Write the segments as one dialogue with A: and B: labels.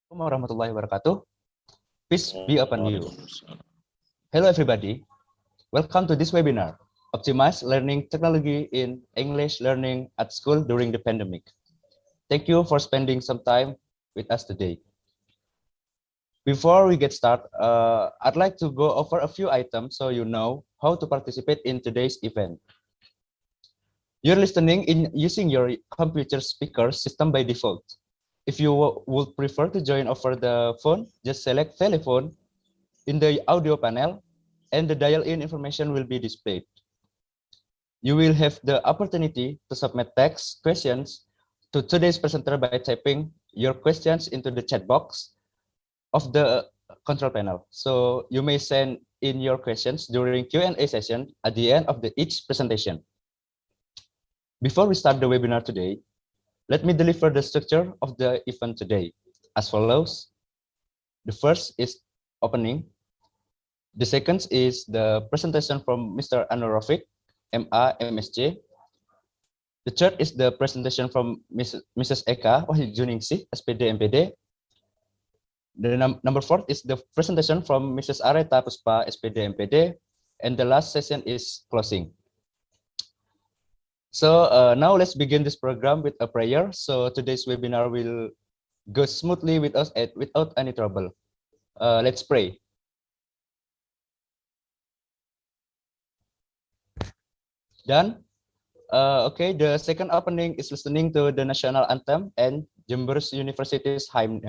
A: Warahmatullahi wabarakatuh. Peace be upon you. Hello everybody. Welcome to this webinar, Optimize Learning Technology in English Learning at School during the pandemic. Thank you for spending some time with us today. Before we get started, I'd like to go over a few items so you know how to participate in today's event. You're listening in using your computer speaker system by default. If you would prefer to join over the phone, just select telephone in the audio panel and the dial-in information will be displayed. You will have the opportunity to submit text questions to today's presenter by typing your questions into the chat box of the control panel. So you may send in your questions during Q&A session at the end of each presentation. Before we start the webinar today, let me deliver the structure of the event today as follows. The first is opening. The second is the presentation from Mr. Anur Rafiq, MA, MSc. The third is the presentation from Mrs. Eka Wahyuningsih, SPD, MPD. The number four is the presentation from Mrs. Areta Puspa, SPD, MPD. And the last session is closing. So now let's begin this program with a prayer. So today's webinar will go smoothly with us without any trouble. Let's pray. Done. Okay, the second opening is listening to the national anthem and Jember University's hymn.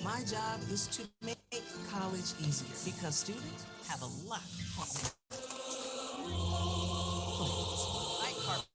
B: My job is to make college easier because students have a lot on their plates. Like carpet.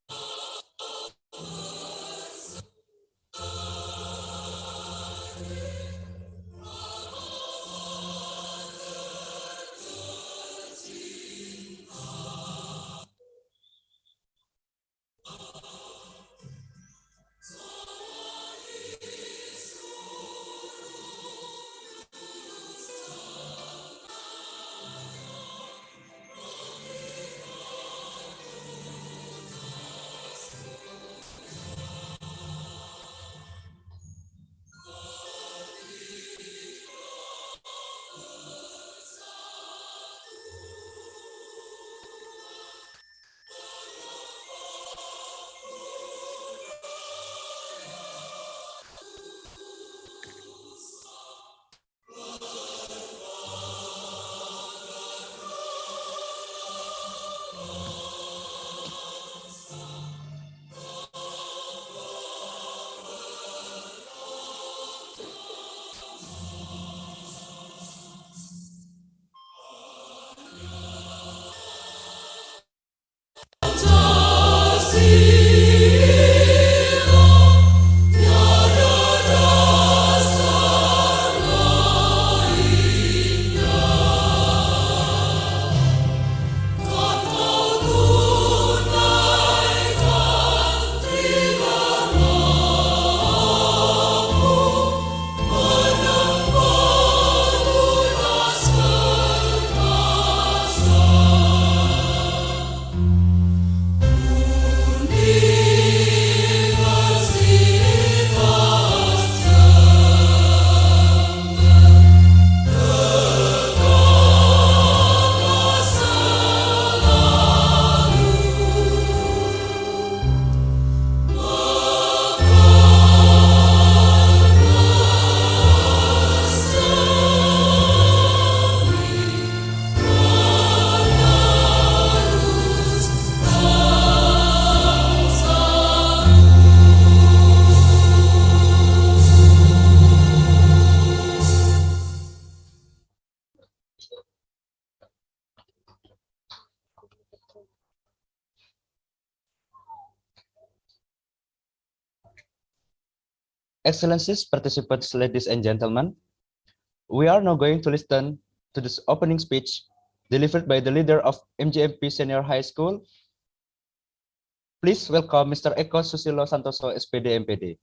A: Excellencies, participants, ladies and gentlemen, we are now going to listen to this opening speech delivered by the leader of MGMP Senior High School. Please welcome Mr. Eko Susilo Santoso, SPD MPD.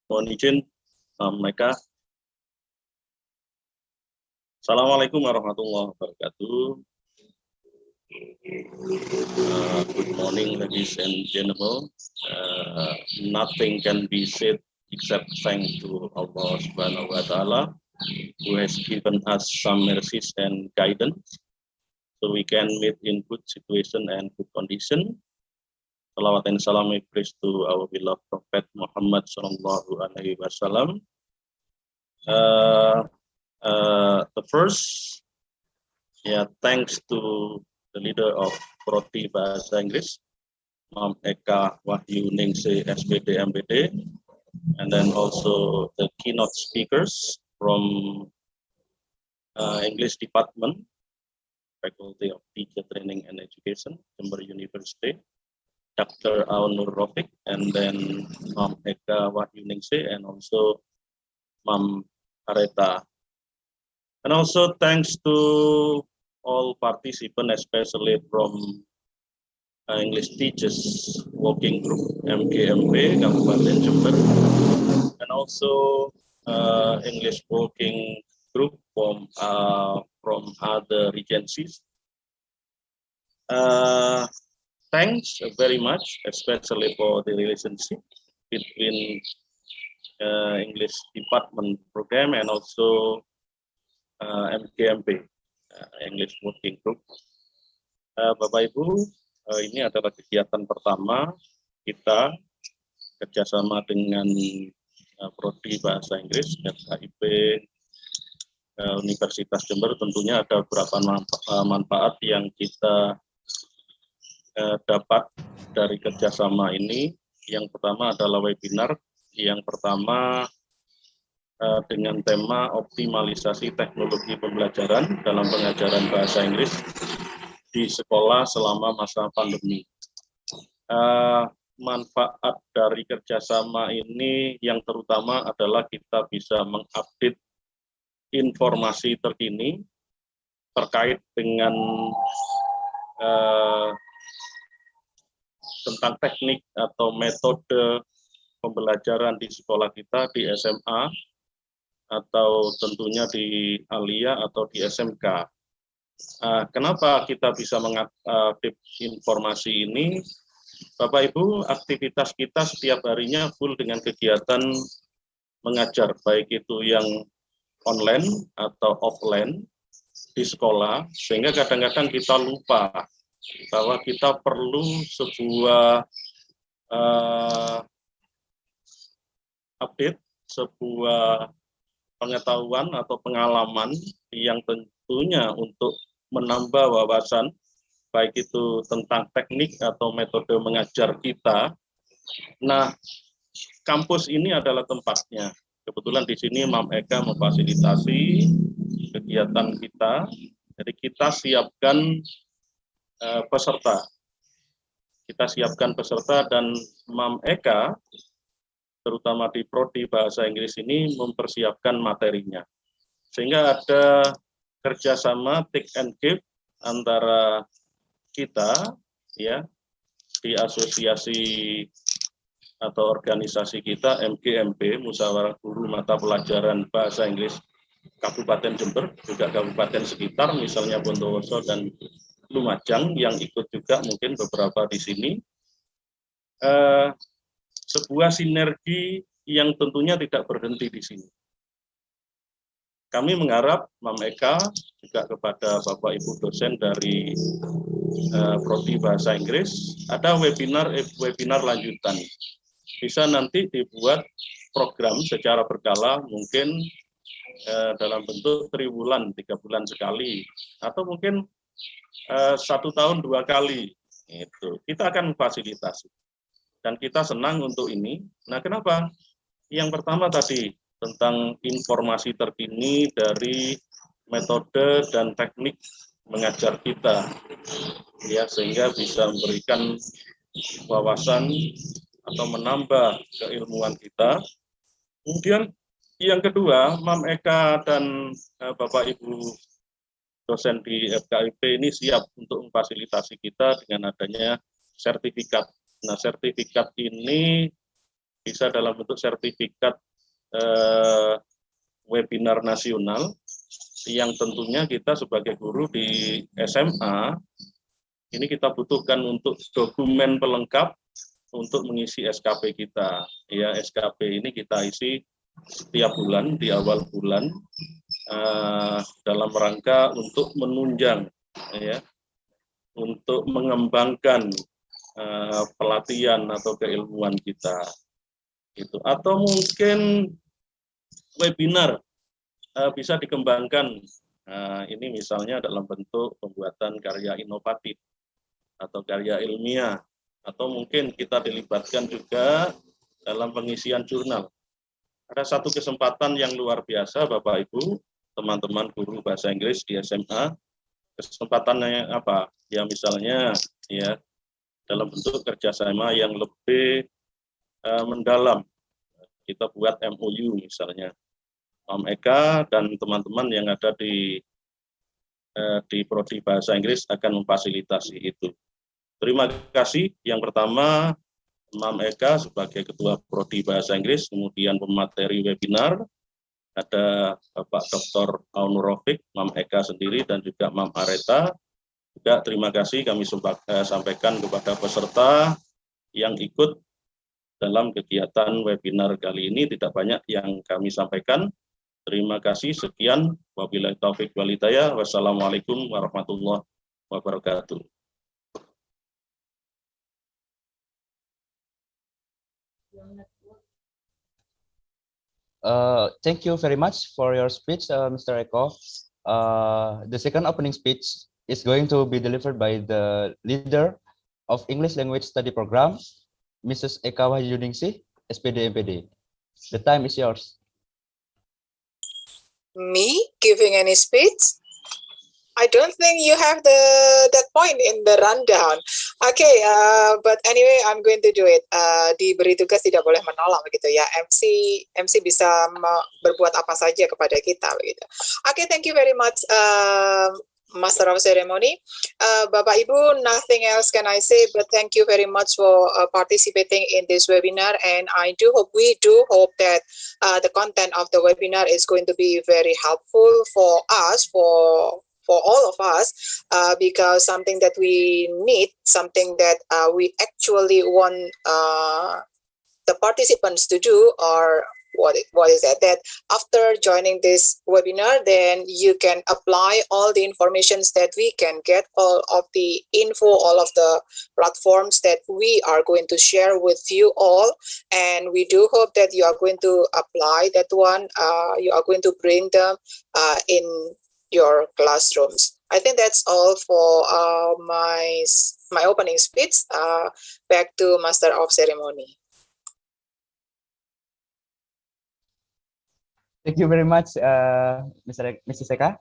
C: Mohon izin, mereka. Assalamualaikum warahmatullahi wabarakatuh. Good morning, ladies and gentlemen. Nothing can be said except thanks to Allah Subhanahu wa Ta'ala, who has given us some mercies and guidance, so we can meet in good situation and good condition. Salawat and salam praise to our beloved Prophet Muhammad Sallallahu Alaihi Wasallam. The first, thanks to the leader of Prodi Bahasa Inggris, Mam Eka Wahyu Ningsih SPD MPD, and then also the keynote speakers from English Department, Faculty of Teacher Training and Education, Jember University, Dr. Aunur Rofik, and then Mam Eka Wahyu Ningsih, and also Mam Areta. And also thanks to all participants, especially from English Teachers Working Group, MGMP, Kabupaten Jember, and also English Working Group from other regencies. Thanks very much, especially for the relationship between English Department Program and also MGMP, English Working Group. Bapak Ibu, ini adalah kegiatan pertama kita kerjasama dengan Prodi Bahasa Inggris, FKIP Universitas Jember. Tentunya ada beberapa manfaat yang kita dapat dari kerjasama ini. Yang pertama adalah webinar, yang pertama dengan tema optimalisasi teknologi pembelajaran dalam pengajaran bahasa Inggris di sekolah selama masa pandemi. Manfaat dari kerjasama ini yang terutama adalah kita bisa mengupdate informasi terkini terkait dengan tentang teknik atau metode pembelajaran di sekolah kita, di SMA, atau tentunya di Alia atau di SMK. Kenapa kita bisa mengupdate informasi ini? Bapak Ibu, aktivitas kita setiap harinya full dengan kegiatan mengajar, baik itu yang online atau offline di sekolah, sehingga kadang-kadang kita lupa bahwa kita perlu sebuah update, sebuah pengetahuan atau pengalaman yang tentunya untuk menambah wawasan, baik itu tentang teknik atau metode mengajar kita. Nah, kampus ini adalah tempatnya. Kebetulan di sini Mam Eka memfasilitasi kegiatan kita, jadi kita siapkan peserta. Kita siapkan peserta dan Mam Eka terutama di Prodi Bahasa Inggris ini mempersiapkan materinya. Sehingga ada kerjasama take and give antara kita ya di asosiasi atau organisasi kita MGMP, Musyawarah Guru Mata Pelajaran Bahasa Inggris Kabupaten Jember, juga kabupaten sekitar misalnya Bondowoso dan Lumajang yang ikut juga mungkin beberapa di sini. Sebuah sinergi yang tentunya tidak berhenti di sini. Kami mengharap Mam Eka juga kepada Bapak Ibu dosen dari Prodi Bahasa Inggris ada webinar lanjutan. Bisa nanti dibuat program secara berkala, mungkin dalam bentuk triwulan, 3 bulan sekali, atau mungkin 1 tahun 2 kali. Itu kita akan fasilitasi. Dan kita senang untuk ini. Nah, kenapa? Yang pertama tadi tentang informasi terkini dari metode dan teknik mengajar kita, ya, sehingga bisa memberikan wawasan atau menambah keilmuan kita. Kemudian yang kedua, Mam Eka dan Bapak Ibu dosen di FKIP ini siap untuk memfasilitasi kita dengan adanya sertifikat. Nah, sertifikat ini bisa dalam bentuk sertifikat webinar nasional yang tentunya kita sebagai guru di SMA ini kita butuhkan untuk dokumen pelengkap untuk mengisi SKP kita. Ya, SKP ini kita isi setiap bulan di awal bulan dalam rangka untuk menunjang, ya, untuk mengembangkan pelatihan atau keilmuan kita. Gitu. Atau mungkin webinar bisa dikembangkan. Ini misalnya dalam bentuk pembuatan karya inovatif atau karya ilmiah, atau mungkin kita dilibatkan juga dalam pengisian jurnal. Ada satu kesempatan yang luar biasa, Bapak Ibu, teman-teman guru bahasa Inggris di SMA. Kesempatannya apa? Ya misalnya, ya, dalam bentuk kerjasama yang lebih mendalam. Kita buat MOU misalnya. Om Eka dan teman-teman yang ada di Prodi Bahasa Inggris akan memfasilitasi itu. Terima kasih. Yang pertama, Mam Eka sebagai Ketua Prodi Bahasa Inggris, kemudian pemateri webinar, ada Bapak Dr. Aunur Rofiq, Mam Eka sendiri, dan juga Mam Areta. Juga terima kasih kami sampaikan kepada peserta yang ikut dalam kegiatan webinar kali ini. Tidak banyak yang kami sampaikan. Terima kasih, sekian. Wabillahi taufiq wal hidayah. Wassalamualaikum warahmatullahi wabarakatuh.
A: Thank you very much for your speech, Mr. Eko. The second opening speech is going to be delivered by the leader of English Language Study Program, Mrs. Eka Wahyuningsih, SPD MPD. The time is yours.
D: Me giving any speech? I don't think you have that point in the rundown. Okay, but anyway, I'm going to do it. Diberi tugas tidak boleh menolak begitu ya. MC bisa berbuat apa saja kepada kita begitu. Okay, thank you very much, Master of Ceremony. Bapak Ibu, nothing else can I say, but thank you very much for participating in this webinar, and we do hope that the content of the webinar is going to be very helpful for us, for all of us, because something that we need, something that we actually want the participants to do, or what is that after joining this webinar, then you can apply all the informations that we can get, all of the info, all of the platforms that we are going to share with you all, and we do hope that you are going to apply that one, you are going to bring them in your classrooms. I think that's all for my opening speech. Back to Master of Ceremony.
A: Thank you very much, Mrs. Eka.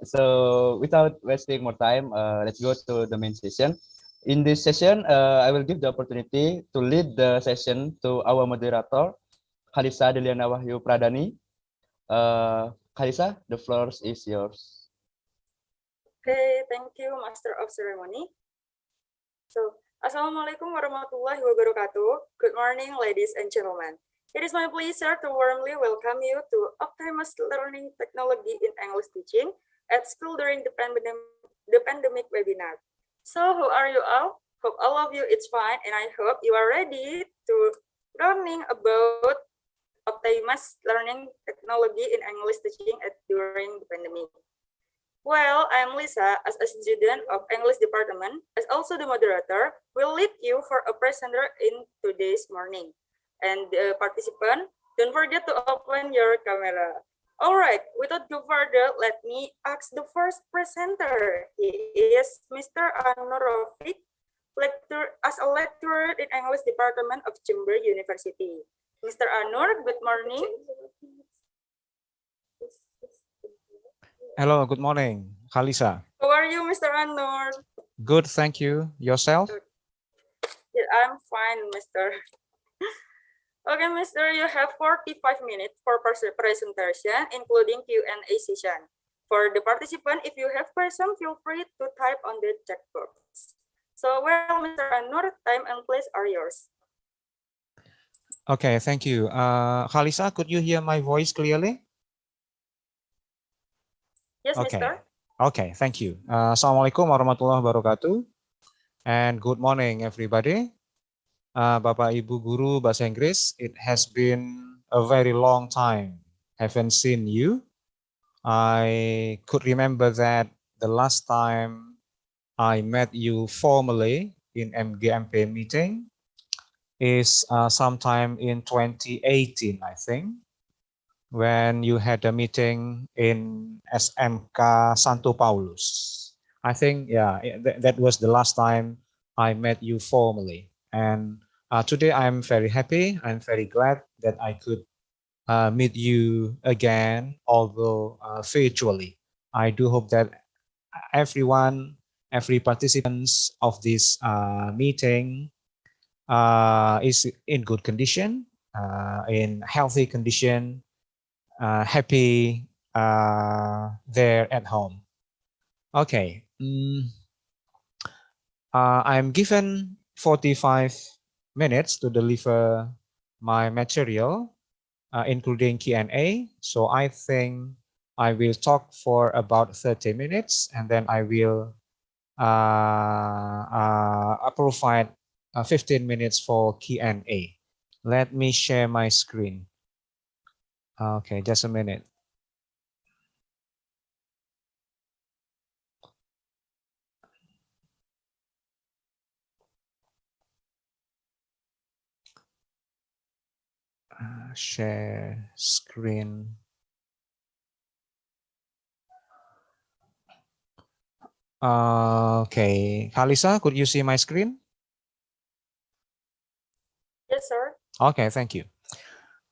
A: So without wasting more time, let's go to the main session. In this session, I will give the opportunity to lead the session to our moderator, Khalisa Deliana Wahyu Pradani. Khalisa, the floor is yours.
E: Okay, thank you, Master of Ceremony. So, Assalamualaikum warahmatullahi wabarakatuh. Good morning, ladies and gentlemen. It is my pleasure to warmly welcome you to Optimalisasi Learning Technology in English Teaching at school during the pandemic webinar. So, how are you all? Hope all of you it's fine, and I hope you are ready to learning about Optimalisasi Learning Technology in English Teaching during the pandemic. Well, I'm Lisa, as a student of English Department, as also the moderator, will lead you for a presenter in today's morning. And the participant, don't forget to open your camera. All right, without go further, let me ask the first presenter. He is Mr. Anurofik, as a lecturer in English Department of Jember University. Mr. Anur, good morning.
F: Hello, good morning, Khalisa.
E: How are you, Mr. Anur?
F: Good, thank you. Yourself?
E: Yeah, I'm fine, Mr. Okay, Mr. You have 45 minutes for presentation, including Q&A session. For the participant, if you have questions, feel free to type on the chat box. So, well, Mr. Anur, time and place are yours.
F: Okay, thank you. Khalisa, could you hear my voice clearly?
E: Yes,
F: Okay.
E: Mr.
F: Okay, thank you. Assalamualaikum warahmatullahi wabarakatuh. And good morning, everybody. Bapak Ibu Guru Bahasa Inggris, it has been a very long time. Haven't seen you. I could remember that the last time I met you formally in MGMP meeting is sometime in 2018, I think, when you had a meeting in SMK Santo Paulus. I think, yeah, that was the last time I met you formally. And today I'm very happy. I'm very glad that I could meet you again, although virtually. I do hope that every participants of this meeting is in good condition, in healthy condition, happy there at home. Okay. I'm given 45 minutes to deliver my material, including Q&A. So I think I will talk for about 30 minutes, and then I will provide 15 minutes for Q&A. Let me share my screen. Okay, just a minute. Share screen. Okay, Khalisa, could you see my screen?
E: Yes, sir.
F: Okay, thank you.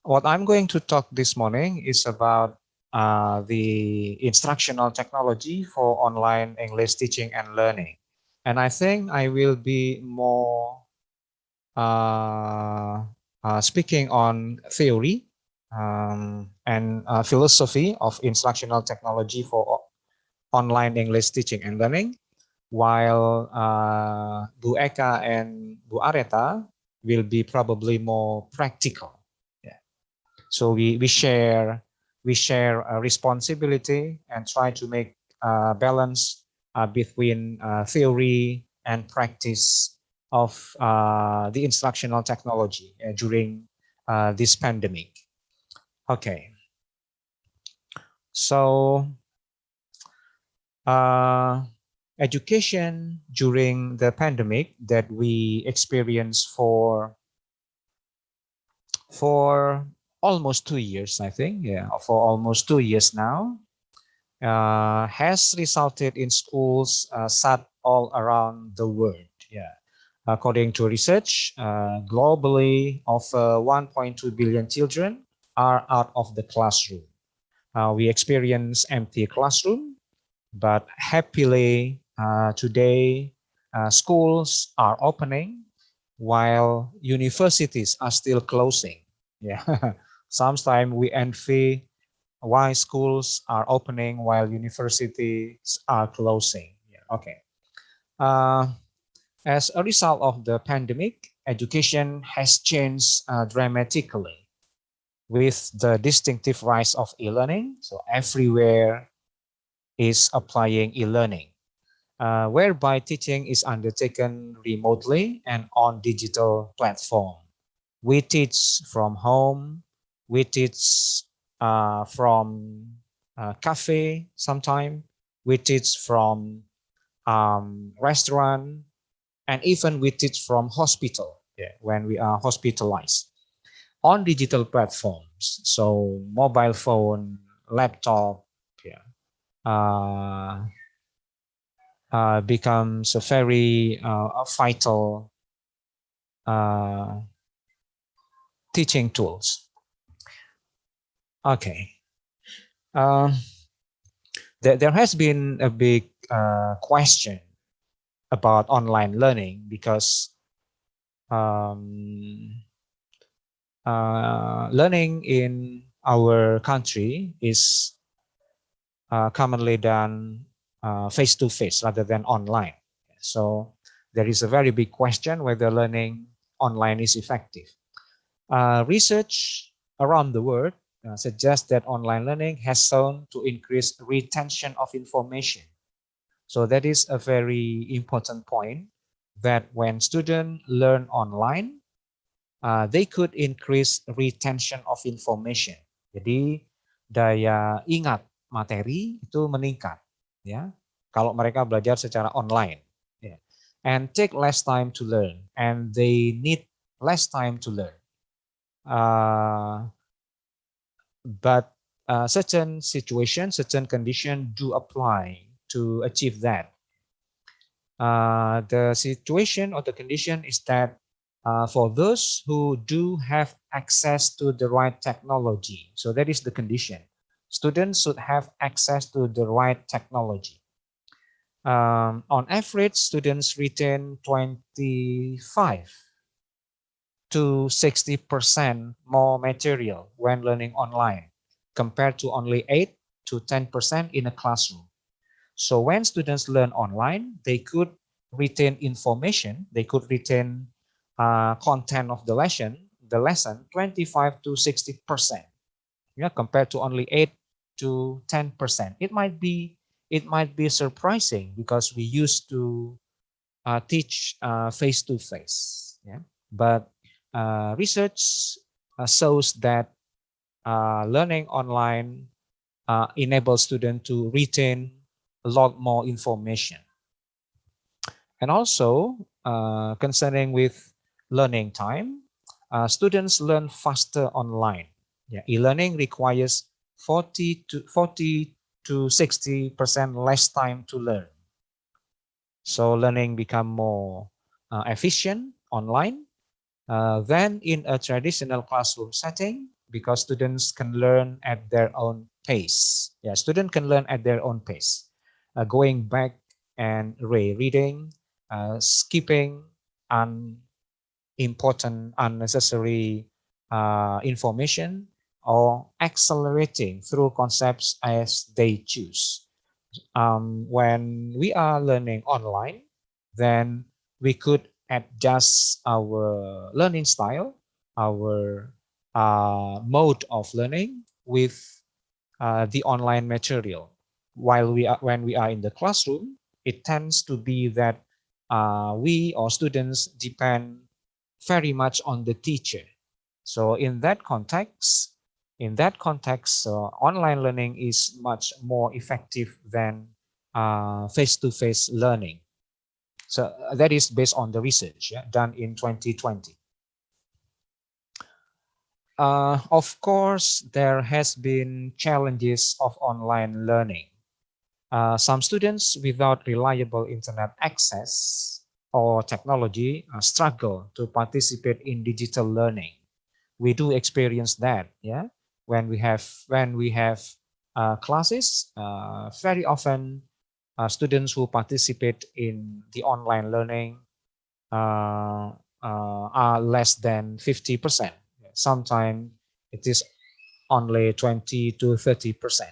F: What I'm going to talk this morning is about the instructional technology for online English teaching and learning. And I think I will be more speaking on theory and philosophy of instructional technology for online English teaching and learning, while Bu Eka and Bu Areta will be probably more practical. Yeah. So we share a responsibility and try to make a balance between theory and practice of the instructional technology during this pandemic. Okay. So education during the pandemic that we experienced for almost 2 years, I think, yeah, for almost 2 years now, has resulted in schools set all around the world. Yeah, according to research, globally, over 1.2 billion children are out of the classroom. We experience empty classroom, but happily today schools are opening while universities are still closing. Yeah, sometimes we envy why schools are opening while universities are closing. Yeah, okay. As a result of the pandemic, education has changed dramatically with the distinctive rise of e-learning. So everywhere is applying e-learning, whereby teaching is undertaken remotely and on digital platform. We teach from home, we teach from cafe sometime, we teach from restaurant, and even we teach from hospital, yeah, when we are hospitalized on digital platforms. So mobile phone, laptop, becomes a very vital teaching tools. Okay. There has been a big question about online learning because learning in our country is commonly done face-to-face rather than online. So there is a very big question whether learning online is effective. Research around the world suggests that online learning has shown to increase retention of information. So that is a very important point, that when students learn online, they could increase retention of information. Jadi daya ingat materi itu meningkat, ya, kalau mereka belajar secara online. Yeah. And take less time to learn, and they need less time to learn. But certain situations, certain conditions do apply to achieve that. The situation or the condition is that for those who do have access to the right technology, so that is the condition. Students should have access to the right technology. On average, students retain 25 to 60% more material when learning online, compared to only 8 to 10% in a classroom. So when students learn online, they could retain information, they could retain content of the lesson 25 to 60%, compared to only 8 to 10%. It might be surprising because we used to teach face to face, but research shows that learning online enables students to retain a lot more information. And also, concerning with learning time, students learn faster online. E-learning requires 40 to 60% less time to learn. So learning become more efficient online than in a traditional classroom setting, because students can learn at their own pace. Students can learn at their own pace, going back and rereading, skipping unimportant, unnecessary information, or accelerating through concepts as they choose. When we are learning online, then we could adjust our learning style, our mode of learning with the online material. When we are in the classroom, it tends to be that we or students depend very much on the teacher. So in that context, online learning is much more effective than face-to-face learning. So that is based on the research done in 2020. Of course, there has been challenges of online learning. Some students without reliable internet access or technology struggle to participate in digital learning. We do experience that, when we have classes. Very often, students who participate in the online learning are less than 50%. Sometimes it is only 20 to 30%.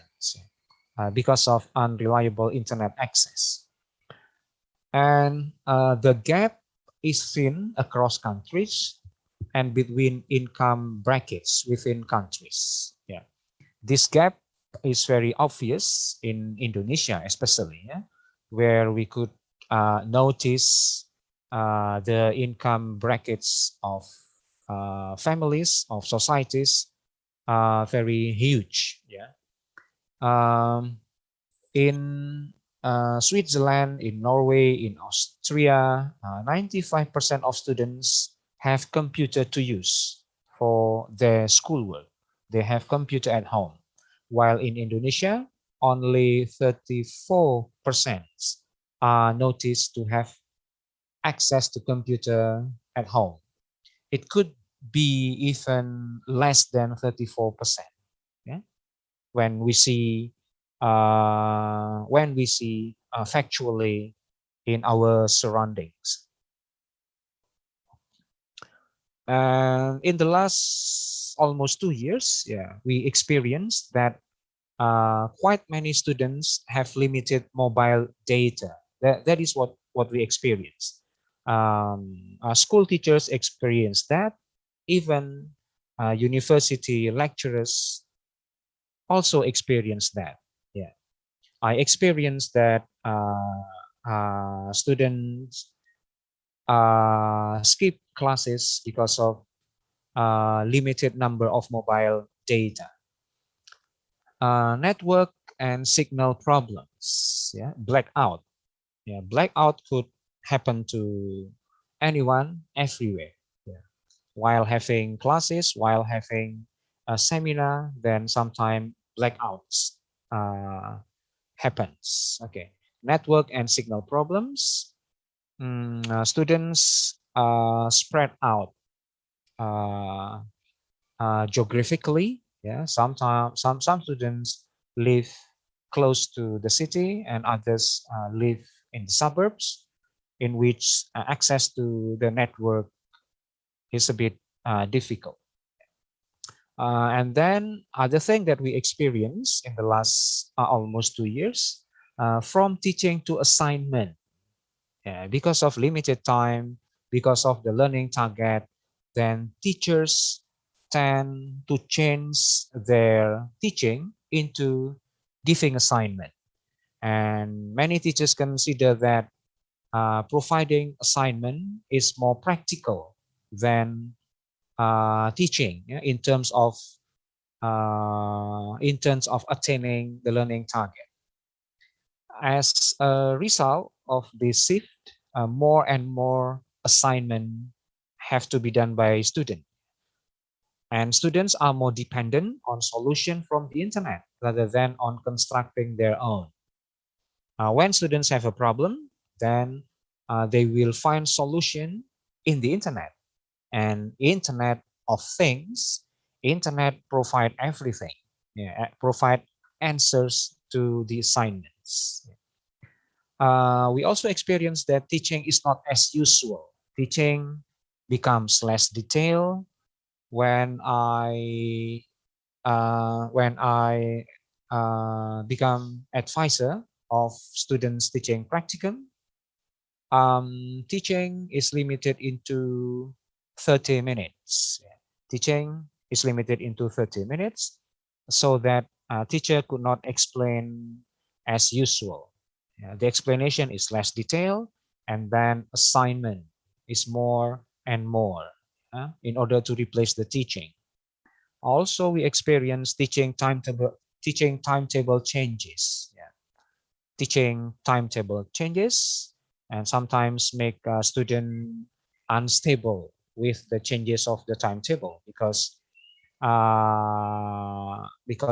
F: Because of unreliable internet access. And the gap is seen across countries and between income brackets within countries. This gap is very obvious in Indonesia, especially, where we could notice the income brackets of families, of societies, very huge. In Switzerland, in Norway, in Austria, 95% of students have computer to use for their schoolwork. They have computer at home, while in Indonesia, only 34% are noticed to have access to computer at home. It could be even less than 34%. Yeah? When we see factually in our surroundings. And in the last almost 2 years, we experienced that quite many students have limited mobile data. That is what we experience. School teachers experience that. Even university lecturers also experience that. Yeah, I experienced that students skip classes because of limited number of mobile data. Network and signal problems, blackout. Blackout could happen to anyone, everywhere. While having classes, while having a seminar, then sometimes blackouts happens. Okay, network and signal problems. Students spread out geographically. Sometimes some students live close to the city and others live in the suburbs, in which access to the network is a bit difficult. And then other thing that we experienced in the last almost 2 years, from teaching to assignment, because of limited time, because of the learning target, then teachers tend to change their teaching into giving assignment. And many teachers consider that providing assignment is more practical than teaching, in terms of attaining the learning target. As a result of this shift, more and more assignment have to be done by students. And students are more dependent on solution from the internet rather than on constructing their own. When students have a problem, then they will find solution in the internet. And Internet of Things, internet provide everything, provide answers to the assignments. We also experience that teaching is not as usual. Teaching becomes less detailed. When I become advisor of students teaching practicum, teaching is limited into 30 minutes. Teaching is limited into 30 minutes so that teacher could not explain as usual. The explanation is less detailed, and then assignment is more and more in order to replace the teaching. Also, we experience teaching timetable changes. Teaching timetable changes and sometimes make a student unstable with the changes of the timetable because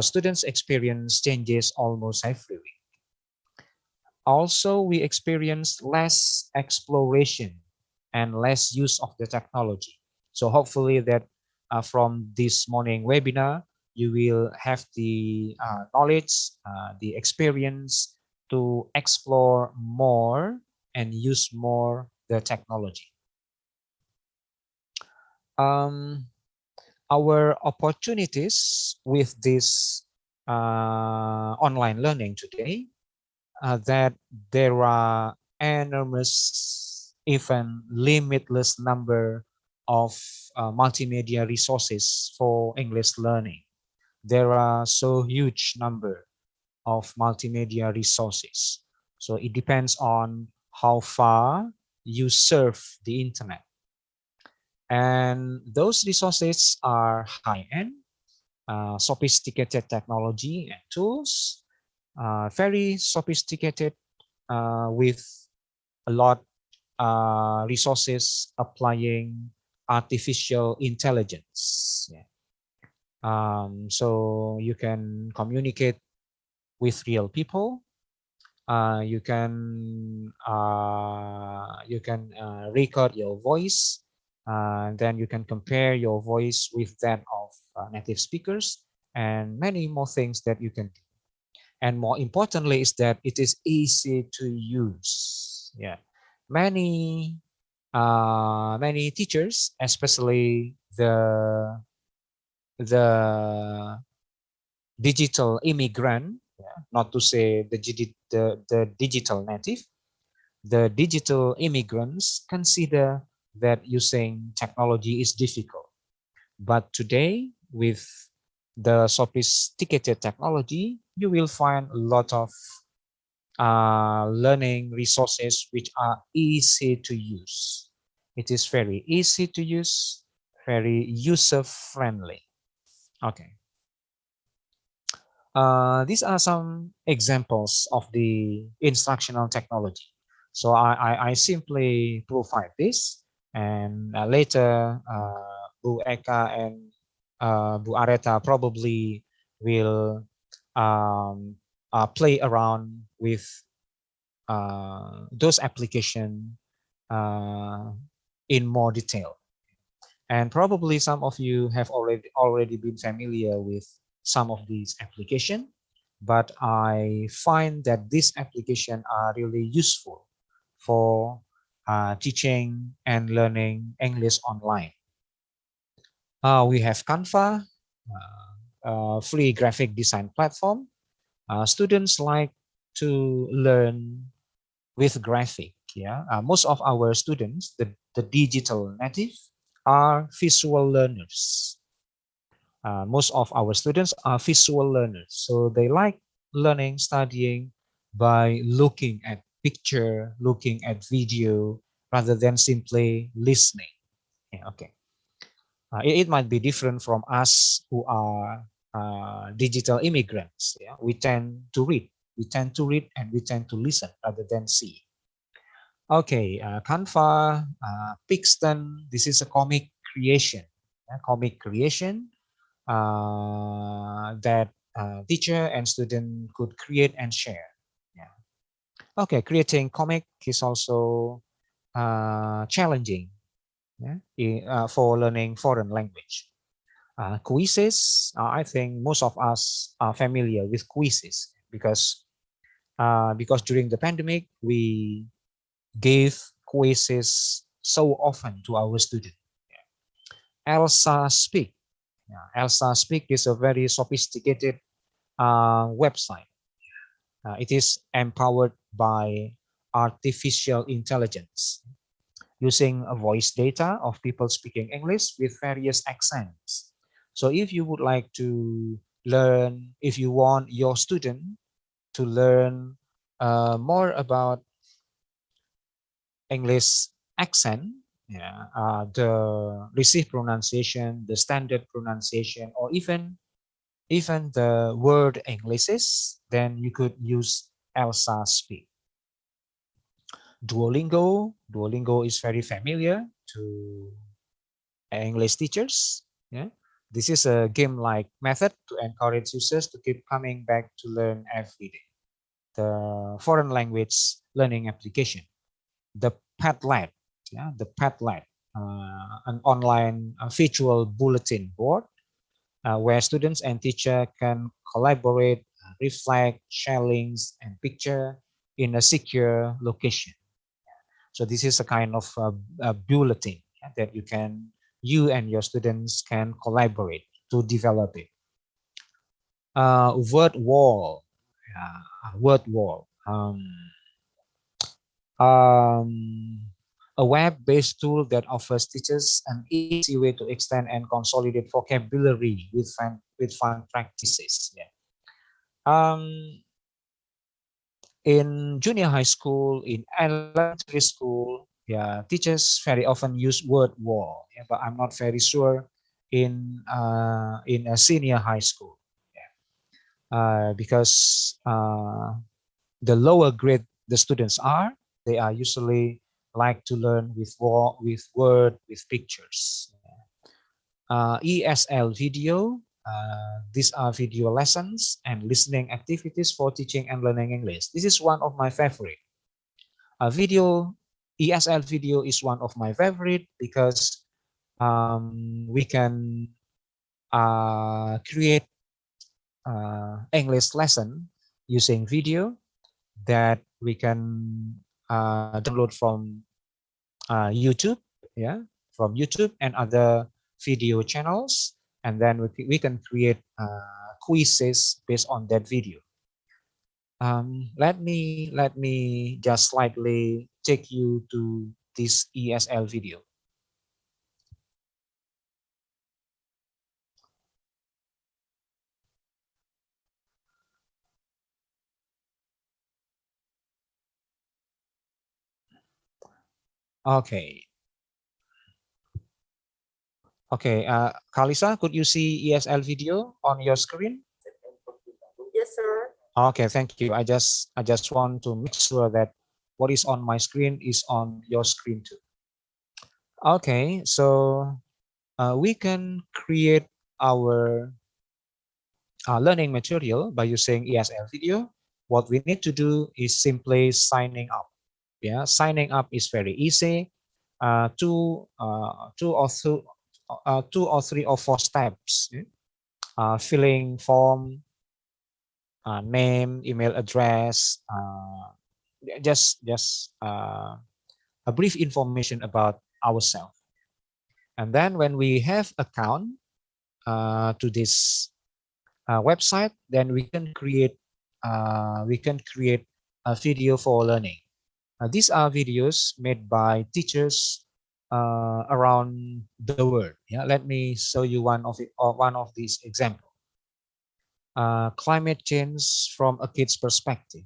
F: students experience changes almost every week. Also, we experience less exploration and less use of the technology. So hopefully that from this morning webinar, you will have the knowledge, the experience to explore more and use more the technology. Our opportunities with this online learning today, that there are enormous, even limitless number of multimedia resources for English learning. There are so huge number of multimedia resources. So it depends on how far you surf the internet. And those resources are high-end, sophisticated technology and tools, very sophisticated with a lot resources applying artificial intelligence. So you can communicate with real people. You can record your voice, then you can compare your voice with that of native speakers, and many more things that you can do. And more importantly is that it is easy to use. Yeah, many many teachers, especially the digital immigrant, yeah, not to say the digital native, the digital immigrants consider that using technology is difficult. But today, with the sophisticated technology, you will find a lot of learning resources which are easy to use. It is very easy to use, very user friendly. Okay. These are some examples of the instructional technology. So I simply provide this, and later Bu Eka and Bu Areta probably will um, play around with those application uh, in more detail. And probably some of you have already been familiar with some of these applications, but I find that these applications are really useful for teaching and learning English online. We have Canva, free graphic design platform. Students like to learn with graphic. Yeah, most of our students, the digital native, are visual learners. Most of our students are visual learners, so they like learning, studying by looking at picture, looking at video, rather than simply listening. Yeah, okay. It might be different from us who are digital immigrants. Yeah? We tend to read. We tend to read and we tend to listen rather than see. Okay, Canva, Pixton. This is a comic creation. Comic creation that teacher and student could create and share. Yeah. Okay, creating comic is also challenging, yeah, for learning foreign language. Quizzes, I think most of us are familiar with quizzes because during the pandemic we gave quizzes so often to our students. Elsa Speak. Yeah, Elsa Speak is a very sophisticated website. It is empowered by artificial intelligence using a voice data of people speaking English with various accents. So if you would like to learn, if you want your student to learn more about English accent, yeah, the received pronunciation, the standard pronunciation, or even the word Englishes, then you could use Elsa Speak. Duolingo is very familiar to English teachers. Yeah, this is a game-like method to encourage users to keep coming back to learn every day. The foreign language learning application, the Padlet, yeah, the Padlet, an online virtual bulletin board where students and teacher can collaborate, reflect, share links and picture in a secure location. So this is a kind of a bulletin, yeah, that you and your students can collaborate to develop it. Word wall, word wall. A web-based tool that offers teachers an easy way to extend and consolidate vocabulary with fun practices. Yeah. In junior high school, in elementary school, yeah, teachers very often use word wall. Yeah, but I'm not very sure in a senior high school. Yeah. Because the lower grade the students are, they are usually like to learn with word, with pictures. ESL video, these are video lessons and listening activities for teaching and learning English. This is one of my favorite. A video, ESL video is one of my favorite because we can create English lesson using video that we can download from YouTube, yeah, from YouTube and other video channels, and then we can create quizzes based on that video. Let me just slightly take you to this ESL video. Okay. Okay, Kalisa, could you see ESL video on your screen?
E: Yes, sir.
F: Okay, thank you. I just want to make sure that what is on my screen is on your screen too. Okay, so we can create our learning material by using ESL video. What we need to do is simply signing up. Yeah, signing up is very easy. Two or three or four steps. Filling form, name, email address, just a brief information about ourselves. And then when we have account to this website, then we can create a video for learning. These are videos made by teachers around the world. Yeah, let me show you one of these examples. Climate change from a kid's perspective.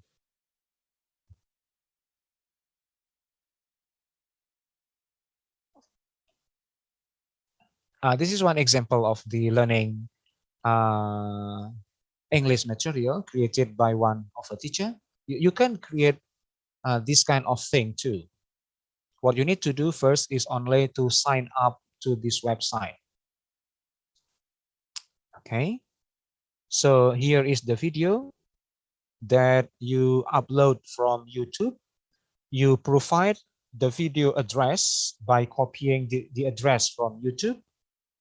F: This is one example of the learning English material created by one of a teacher. You can create this kind of thing too. What you need to do first is only to sign up to this website. Okay, so here is the video that you upload from YouTube. You provide the video address by copying the address from YouTube,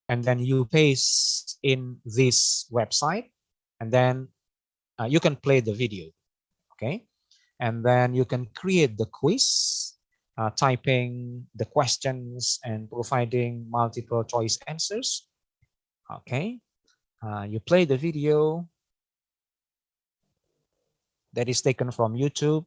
F: and then you paste in this website, and then you can play the video. Okay, and then you can create the quiz, typing the questions and providing multiple choice answers. Okay, you play the video that is taken from YouTube.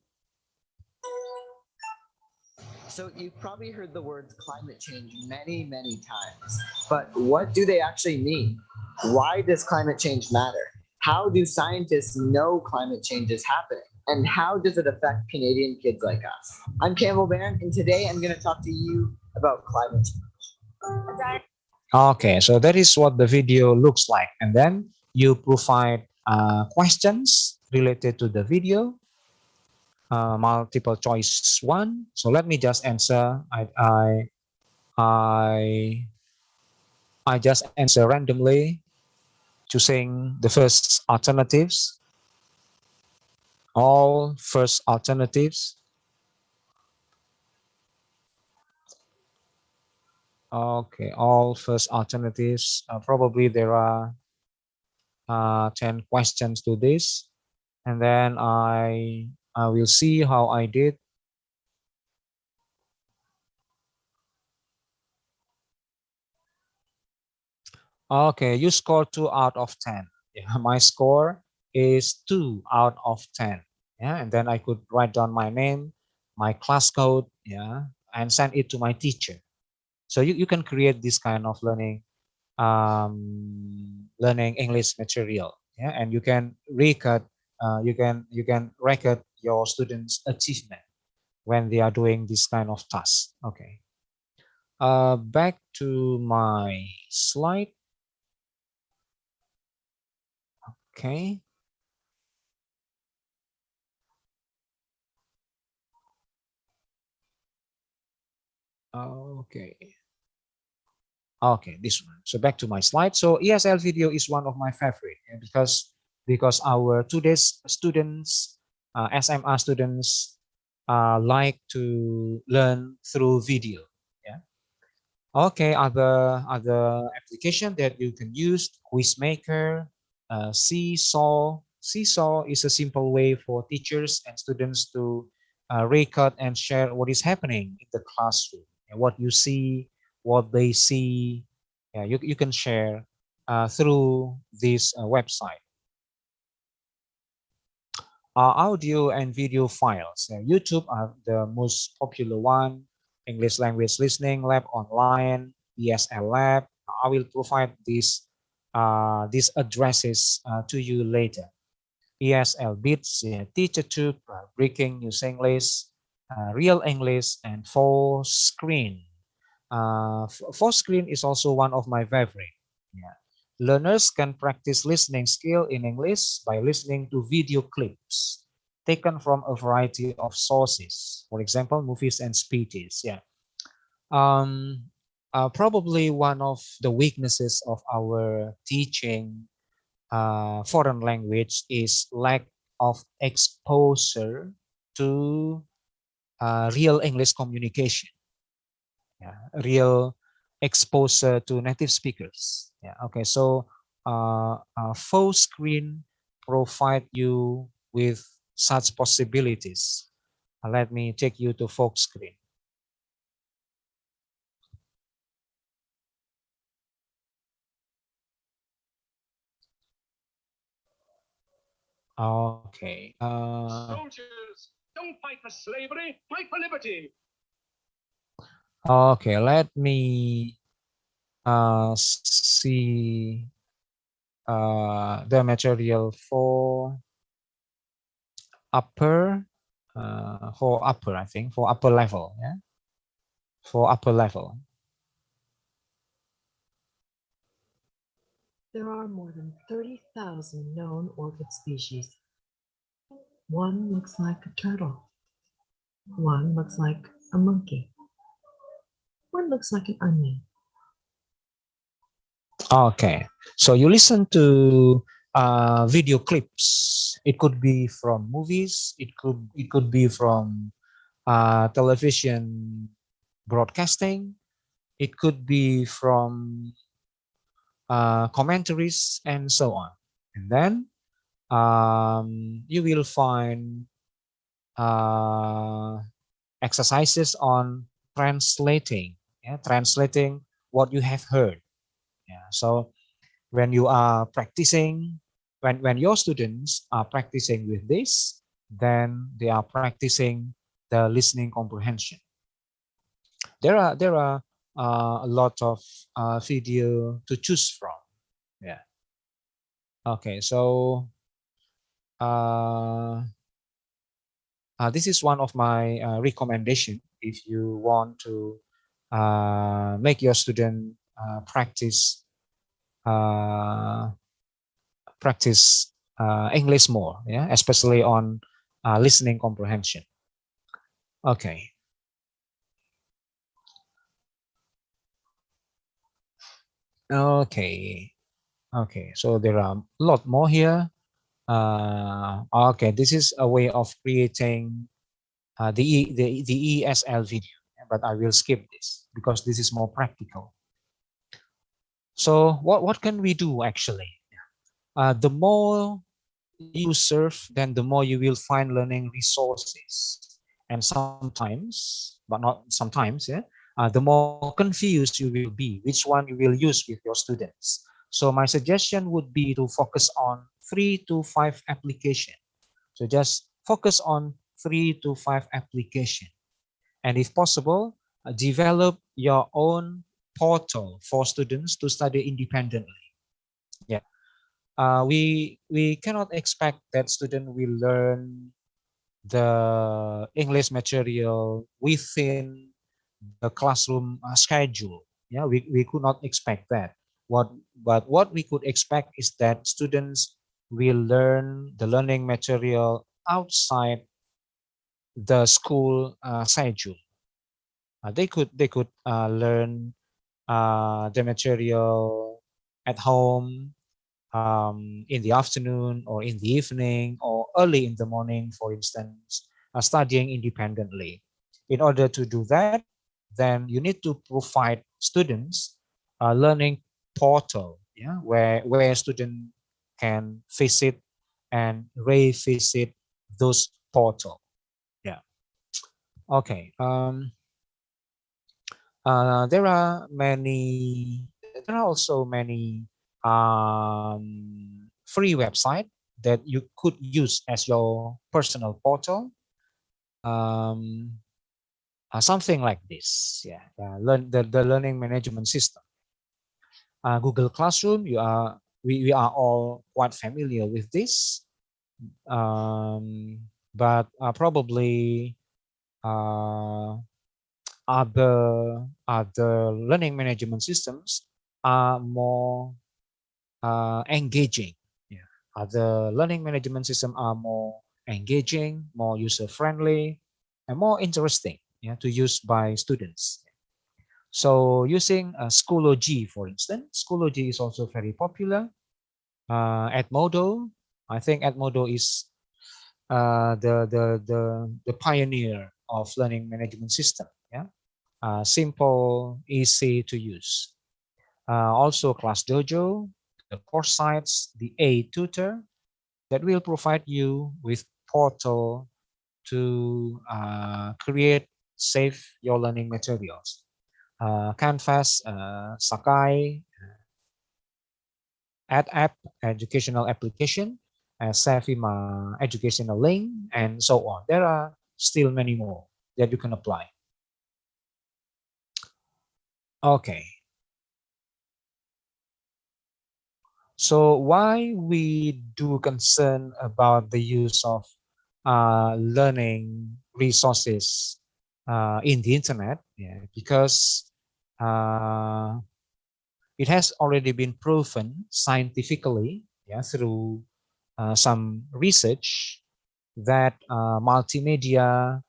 G: So you've probably heard the words climate change many, many times, but what do they actually mean? Why does climate change matter? How do scientists know climate change is happening? And how does it affect Canadian kids like us? I'm Campbell Barron, and today I'm going to talk to you about climate change.
F: Okay, so that is what the video looks like. And then you provide questions related to the video, multiple choice one. So let me just answer. I just answer randomly, choosing the first alternatives, all first alternatives. Okay, all first alternatives. Probably there are 10 questions to this, and then I will see how I did. Okay, you score 2 out of 10. Yeah, my score is 2 out of 10. Yeah, and then I could write down my name, my class code, yeah, and send it to my teacher. So you can create this kind of learning English material, yeah, and you can record you can record your students' achievement when they are doing this kind of task. Okay. Back to my slide. Okay. Okay. Okay, this one. So back to my slide. So ESL video is one of my favorite because our today's students, SMR students, like to learn through video. Yeah. Okay. Other application that you can use: Quizmaker, Seesaw. Seesaw is a simple way for teachers and students to record and share what is happening in the classroom, and what you see, what they see. Yeah, you can share through this website. Audio and video files. YouTube are the most popular one. English Language Listening Lab Online, ESL Lab. I will provide these addresses to you later. ESL Bits, yeah, Teacher Tube, Breaking News English, Real English, and Full Screen. Full Screen is also one of my favorite. Yeah. Learners can practice listening skill in English by listening to video clips taken from a variety of sources. For example, movies and speeches. Yeah. Probably one of the weaknesses of our teaching foreign language is lack of exposure to real English communication. Yeah, real exposure to native speakers. Yeah, okay. So full screen provide you with such possibilities. Let me take you to full screen. Okay.
H: Soldiers, don't fight for slavery, fight for liberty.
F: Okay, let me see the material for upper, I think, for upper level. Yeah, for upper level.
I: There are more than 30,000 known orchid species. One looks like a turtle. One looks like a monkey. One looks like an onion.
F: Okay, so you listen to video clips. It could be from movies. It could be from television broadcasting. It could be from commentaries and so on. And then you will find exercises on translating, yeah, translating what you have heard. Yeah. So when you are practicing, when your students are practicing with this, then they are practicing the listening comprehension. There are a lot of video to choose from. Yeah. Okay. So this is one of my recommendation if you want to make your student practice English more, yeah, especially on listening comprehension. Okay. Okay. Okay. So there are a lot more here. Okay, this is a way of creating the ESL video, but I will skip this because this is more practical. So what can we do actually? The more you serve, then the more you will find learning resources. And sometimes, but not sometimes, yeah, the more confused you will be, which one you will use with your students. So my suggestion would be to focus on 3 to 5 application. So just focus on 3 to 5 application. And if possible, develop your own portal for students to study independently. Yeah. We cannot expect that student will learn the English material within the classroom schedule. Yeah, we could not expect that. But what we could expect is that students will learn the learning material outside the school schedule. They could learn the material at home, in the afternoon or in the evening or early in the morning, for instance, studying independently. In order to do that, then you need to provide students a learning portal, yeah, where student can visit and revisit those portal. Yeah. Okay. There are also many free website that you could use as your personal portal. Something like this, yeah. Learn the learning management system. Google Classroom, we are all quite familiar with this, but probably other learning management systems are more engaging. Yeah. Other learning management systems are more engaging, more user-friendly, and more interesting, yeah, to use by students. So using Schoology, for instance, Schoology is also very popular. Edmodo, I think Edmodo is the pioneer of learning management system. Yeah, simple, easy to use. Also Class Dojo, the course sites, the A tutor that will provide you with portal to create, save your learning materials. Canvas, Sakai, EdApp, educational application, Savima, educational link, and so on. There are still many more that you can apply. Okay. So why we do concern about the use of learning resources in the internet? Yeah, because it has already been proven scientifically, yeah, through some research that multimedia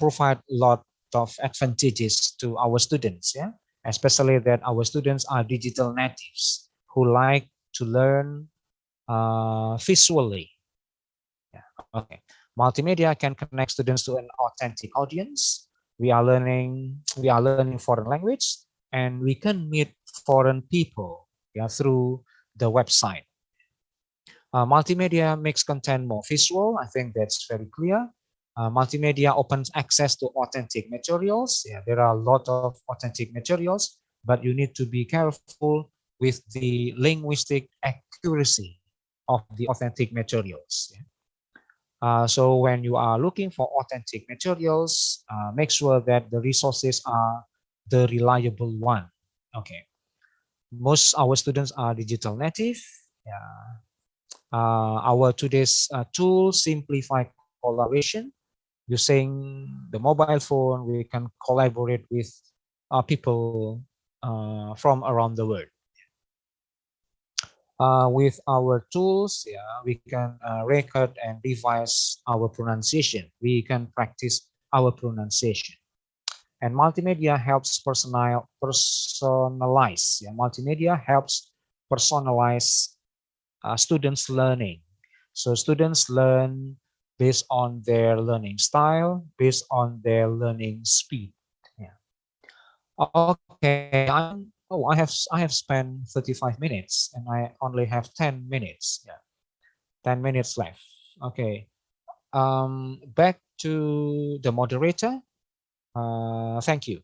F: provide a lot of advantages to our students, yeah, especially that our students are digital natives who like to learn visually. Yeah, okay. Multimedia can connect students to an authentic audience. We are learning foreign language, and we can meet foreign people, yeah, through the website. Multimedia makes content more visual. I think that's very clear. Multimedia opens access to authentic materials. Yeah, there are a lot of authentic materials, but you need to be careful with the linguistic accuracy of the authentic materials. Yeah. So when you are looking for authentic materials, make sure that the resources are the reliable one. Okay. Most our students are digital native. Yeah. Our today's tools simplify collaboration. Using the mobile phone, we can collaborate with people from around the world. With our tools, yeah, we can record and revise our pronunciation. We can practice our pronunciation. And multimedia helps personalize. Yeah, multimedia helps personalize students' learning. So students learn based on their learning style, based on their learning speed. Yeah. Okay, I have spent 35 minutes and I only have 10 minutes. Yeah, 10 minutes left. Okay. Back to the moderator. Thank you.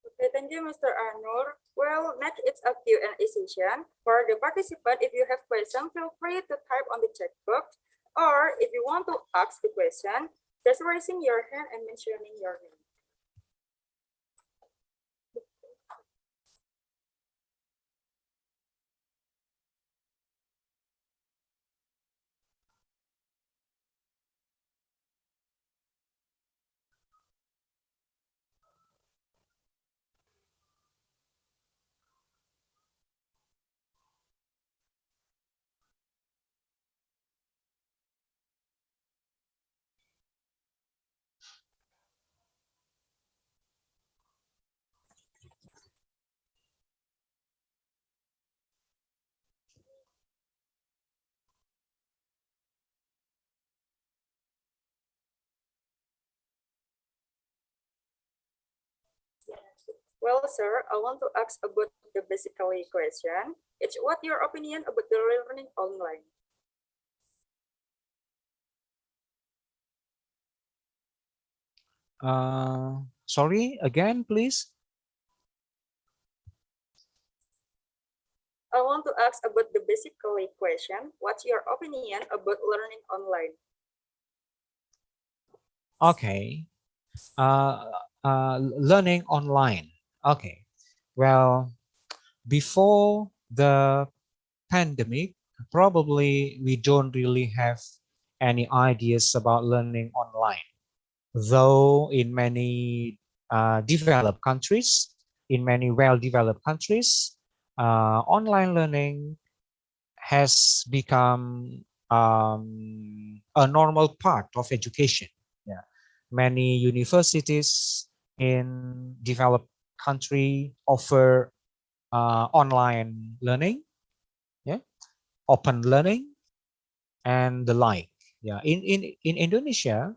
E: Okay, thank you, Mr. Anur. Well, next it's a Q&A session. For the participant, if you have questions, feel free to type on the chat box. Or if you want to ask the question, just raising your hand and mentioning your name. Well, sir, I want to ask about the basically question. It's what your opinion about the learning online?
F: Sorry, again, please.
E: I want to ask about the basically question. What's your opinion about learning online?
F: Okay. Learning online. Okay. Well, before the pandemic, probably we don't really have any ideas about learning online. Though in many developed countries, in many well-developed countries, online learning has become a normal part of education. Yeah. Many universities in developed country offer online learning, yeah, open learning, and the like. Yeah, in Indonesia,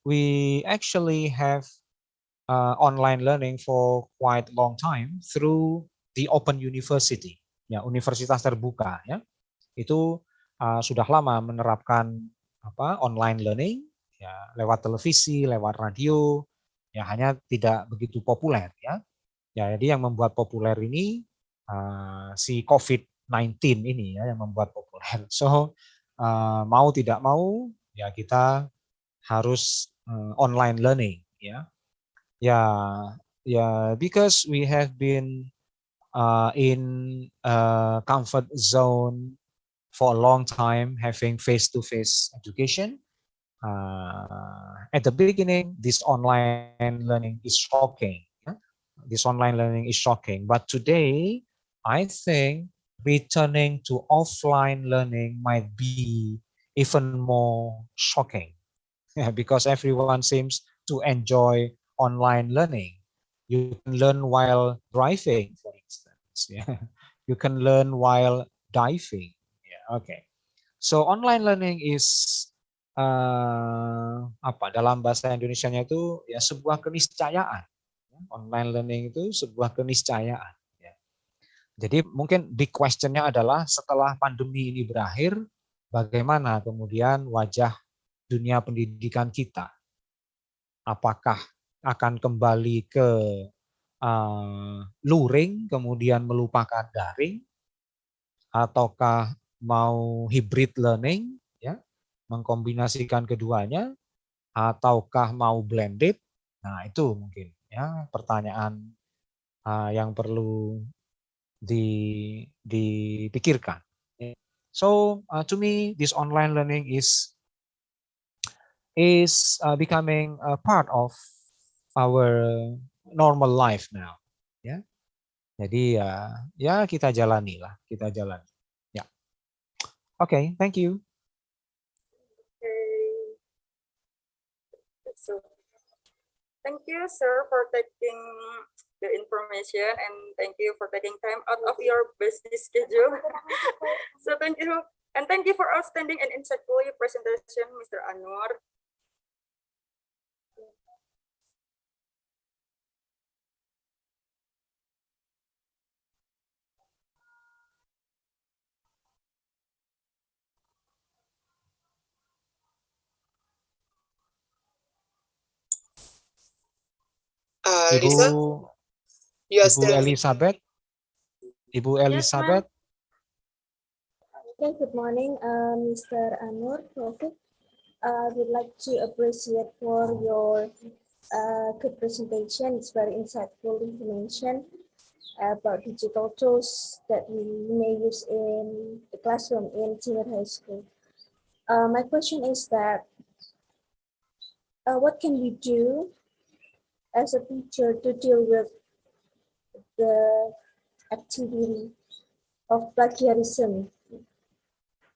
F: we actually have online learning for quite a long time through the Open University, ya, universitas terbuka, ya. Itu sudah lama menerapkan online learning, ya, lewat televisi, lewat radio, ya, hanya tidak begitu populer, ya. Ya, jadi yang membuat populer ini si COVID-19 ini, ya, yang membuat populer. So mau tidak mau, ya, kita harus online learning, ya. Because we have been in a comfort zone for a long time, having face-to-face education. At the beginning, this online learning is shocking. This online learning is shocking. But today, I think returning to offline learning might be even more shocking. Because everyone seems to enjoy online learning. You can learn while driving, for instance. Yeah. You can learn while diving. Yeah. Okay. So online learning is dalam bahasa Indonesianya itu ya sebuah keniscayaan. Online learning itu sebuah keniscayaan. Ya. Jadi mungkin big question-nya adalah setelah pandemi ini berakhir, bagaimana kemudian wajah dunia pendidikan kita? Apakah akan kembali ke luring kemudian melupakan daring, ataukah mau hybrid learning, ya, mengkombinasikan keduanya, ataukah mau blended? Nah, itu mungkin ya pertanyaan yang perlu dipikirkan. So to me, this online learning is becoming a part of our normal life now. Ya, jadi ya kita jalani lah, kita jalani. Ya, oke, thank you.
E: So, thank you, sir, for taking the information and thank you for taking time out of your busy schedule. So thank you. And thank you for outstanding and insightful presentation, Mr. Anwar.
D: Lisa, you are
F: Ibu
D: still
F: Elizabeth. Ibu Elizabeth.
J: Okay, good morning, Mr. Anwar. I would like to appreciate for your good presentation. It's very insightful information about digital tools that we may use in the classroom in senior high school. My question is that what can we do as a teacher to deal with the activity of plagiarism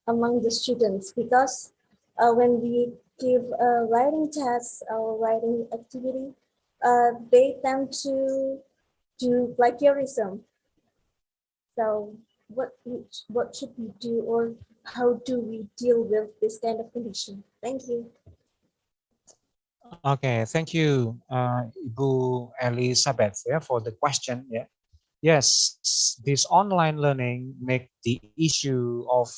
J: among the students? Because when we give a writing test or writing activity, they tend to do plagiarism. So what should we do, or how do we deal with this kind of condition? Thank you.
F: Okay, thank you, Ibu Elizabeth, for the question. Yes, this online learning make the issue of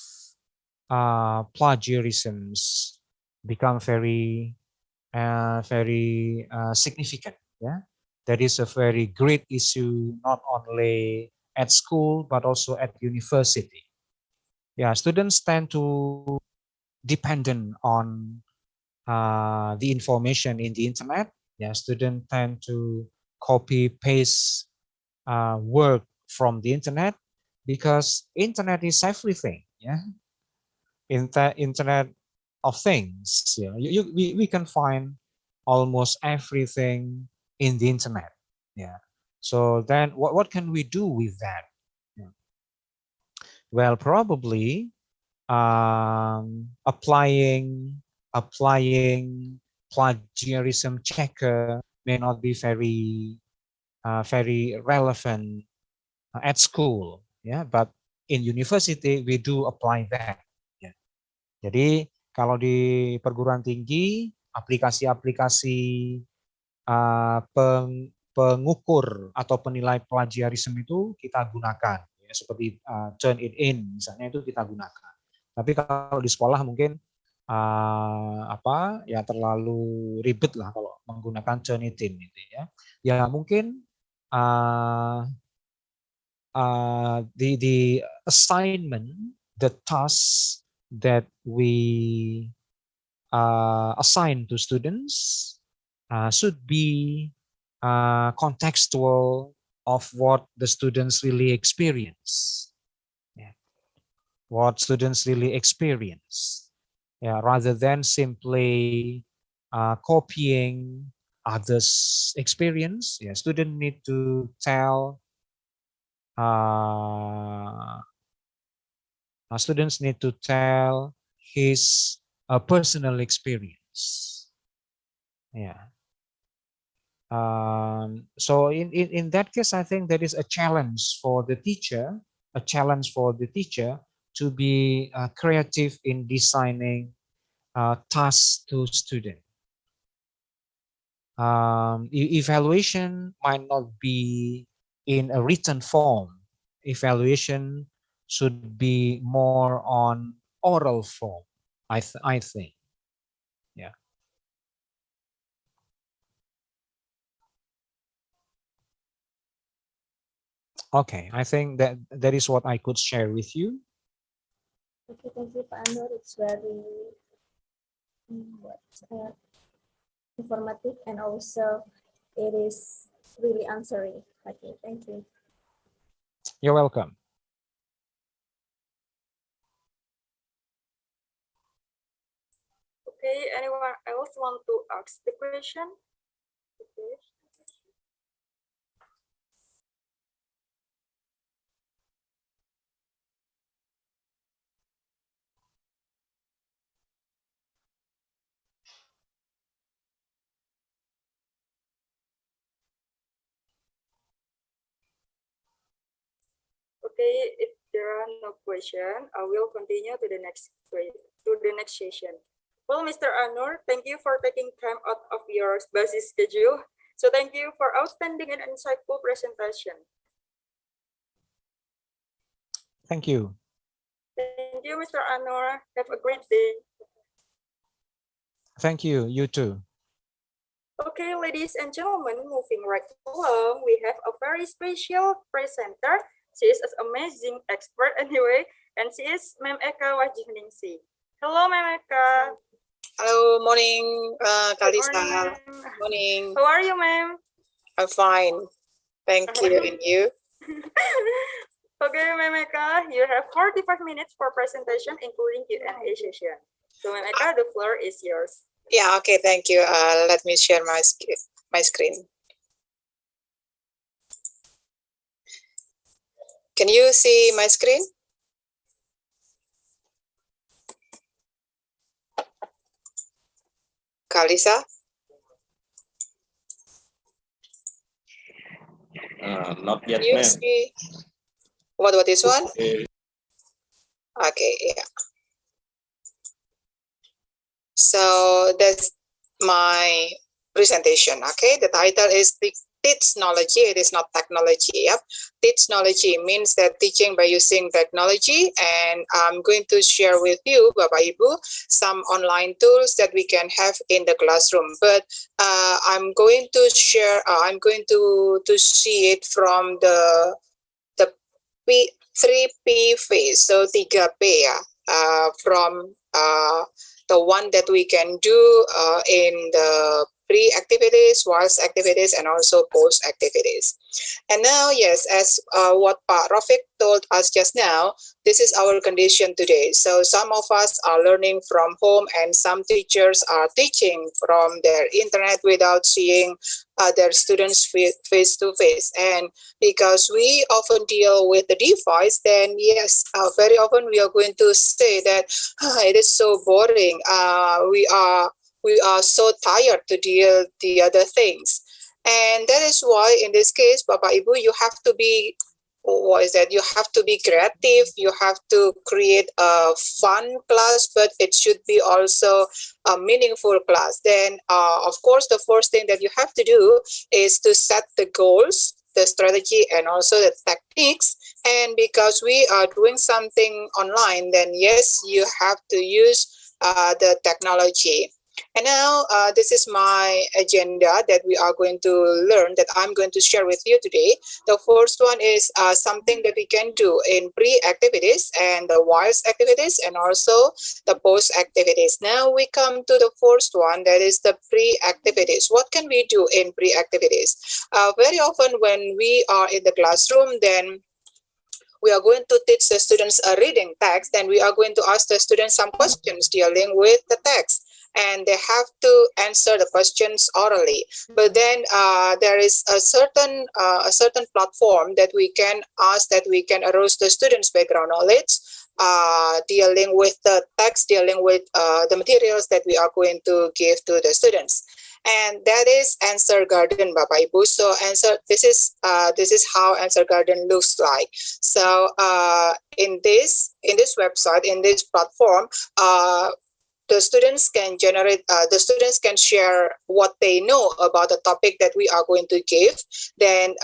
F: plagiarisms become very significant. That is a very great issue, not only at school but also at university. Students tend to dependent on the information in the internet. Students tend to copy paste work from the internet because internet is everything. Internet of things. We can find almost everything in the internet. So then what can we do with that? Well, probably applying plagiarism checker may not be very relevant at school, but in university we do apply that. Jadi kalau di perguruan tinggi aplikasi-aplikasi pengukur atau penilai plagiarisme itu kita gunakan, seperti Turnitin misalnya, itu kita gunakan. Tapi kalau di sekolah mungkin terlalu ribet lah kalau menggunakan Turnitin gitu mungkin the assignment, the task that we assign to students should be contextual of what the students really experience. What students really experience, rather than simply copying others' experience. Student need to tell. Students need to tell his personal experience. So in that case, I think there is a challenge for the teacher, to be creative in designing tasks to students. Evaluation might not be in a written form. Evaluation should be more on oral form, I think. Okay, I think that is what I could share with you.
J: Okay, thank you, Pak Anur. It's very informative, and also it is really answering. Okay, thank you.
F: You're welcome.
E: Okay, anyone else want to ask the question? Okay. Okay, if there are no questions, I will continue to the next session. Well, Mr. Anur, thank you for taking time out of your busy schedule. So thank you for outstanding and insightful presentation.
F: Thank you.
E: Thank you, Mr. Anur. Have a great day.
F: Thank you. You too.
E: Okay, ladies and gentlemen, moving right along, we have a very special presenter. She is an amazing expert anyway, and she is Ma'am Eka Wajihningsi. Hello, Ma'am Eka.
D: Hello, morning, Kalisa. Morning.
E: How are you, ma'am?
D: I'm fine. Thank you. And you?
E: Okay, Ma'am Eka, you have 45 minutes for presentation, including Q&A session. So, Ma'am Eka, the floor is yours.
D: Yeah, okay, thank you. Let me share my screen. Can you see my screen? Kalisa?
C: Not yet,
D: You
C: ma'am.
D: see what this one?
C: Okay.
D: Okay, yeah. So that's my presentation. Okay, the title is the Technology. It is not technology. Yep, Technology means that teaching by using technology, and I'm going to share with you, Bapak Ibu, some online tools that we can have in the classroom. But I'm going to share. I'm going to see it from the P 3P phase. So 3P ya. From the one that we can do in the pre-activities, whilst activities, and also post-activities. And now, yes, as what Pak Rafiq told us just now, this is our condition today. So some of us are learning from home, and some teachers are teaching from their internet without seeing their students face to face. And because we often deal with the device, then yes, very often we are going to say that it is so boring. We are so tired to deal the other things. And that is why in this case, Bapak Ibu, you have to be, what is that? You have to be creative. You have to create a fun class, but it should be also a meaningful class. Then, of course, the first thing that you have to do is to set the goals, the strategy, and also the techniques. And because we are doing something online, then yes, you have to use the technology. And now this is my agenda that we are going to learn, that I'm going to share with you today. The first one is something that we can do in pre-activities and the whilst activities, and also the post-activities. Now we come to the first one, that is the pre-activities. What can we do in pre-activities? Very often when we are in the classroom, then we are going to teach the students a reading text, then we are going to ask the students some questions dealing with the text, and they have to answer the questions orally. But then there is a certain platform that we can ask, that we can arouse the students' background knowledge, dealing with the text, dealing with the materials that we are going to give to the students. And that is Answer Garden, Bapak Ibu. So this is how Answer Garden looks like. So in this website, in this platform, the students can share what they know about the topic that we are going to give. Then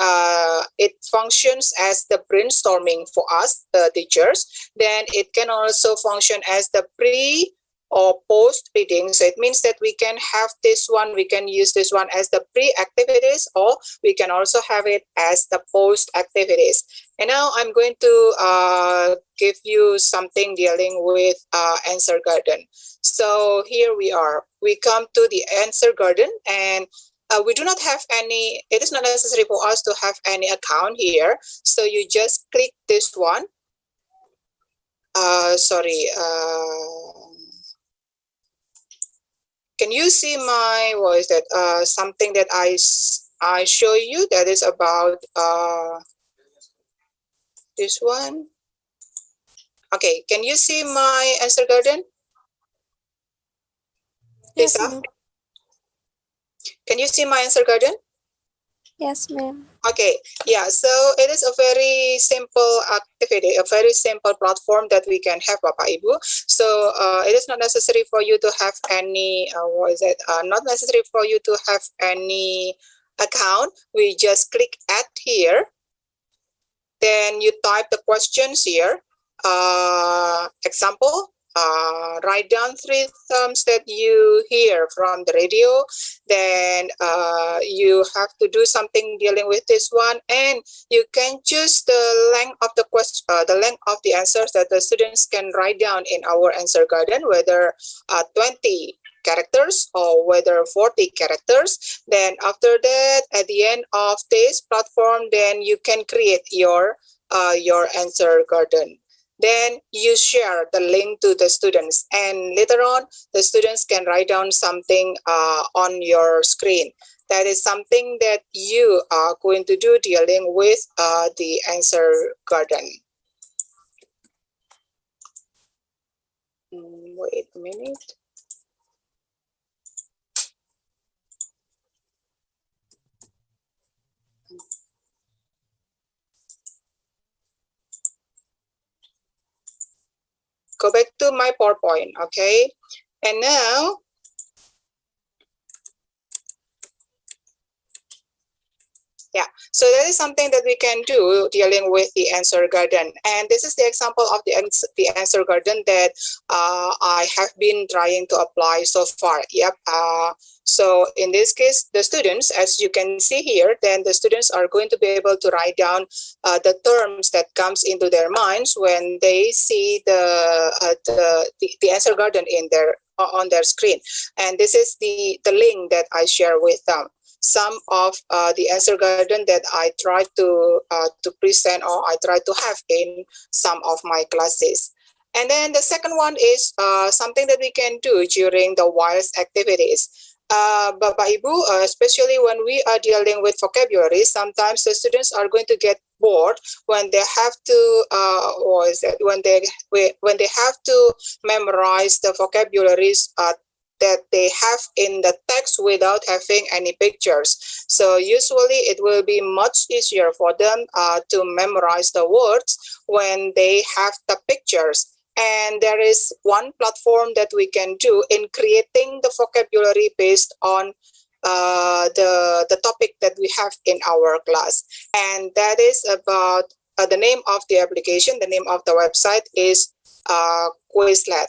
D: it functions as the brainstorming for us, the teachers. Then it can also function as the pre or post reading. So it means that we can have this one, we can use this one as the pre-activities, or we can also have it as the post-activities. And now I'm going to give you something dealing with Answer Garden. So here we are. We come to the Answer Garden, and we do not have any, it is not necessary for us to have any account here. So you just click this one. Can you see my, what is that, something that I show you that is about this one? Okay, can you see my Answer Garden?
J: Yes,
D: Lisa?
J: ma'am.
D: Can you see my Answer Garden?
J: Yes, ma'am.
D: Okay, yeah, so it is a very simple activity, a very simple platform that we can have, Bapak Ibu. So it is not necessary for you to have any, not necessary for you to have any account. We just click add here. Then you type the questions here. Example, write down 3 terms that you hear from the radio. Then you have to do something dealing with this one, and you can choose the length of the question, the length of the answers that the students can write down in our Answer Garden, whether 20 characters or whether 40 characters. Then after that, at the end of this platform, then you can create your Answer Garden. Then you share the link to the students, and later on the students can write down something on your screen. That is something that you are going to do dealing with the Answer Garden. Wait a minute. Go back to my PowerPoint, okay? And now, Yeah, so that is something that we can do dealing with the answer garden. And this is the example of the answer garden that I have been trying to apply so far. Yep. So in this case, the students, as you can see here, then the students are going to be able to write down the terms that comes into their minds when they see the answer garden in their on their screen. And this is the link that I share with them. Some of the answer garden that I try to present or I try to have in some of my classes. And then the second one is something that we can do during the WILES activities. Bapak Ibu, especially when we are dealing with vocabulary, sometimes the students are going to get bored when they have to, when they have to memorize the vocabularies that they have in the text without having any pictures. So usually it will be much easier for them to memorize the words when they have the pictures. And there is one platform that we can do in creating the vocabulary based on the topic that we have in our class. And that is about the name of the application, the name of the website is Quizlet.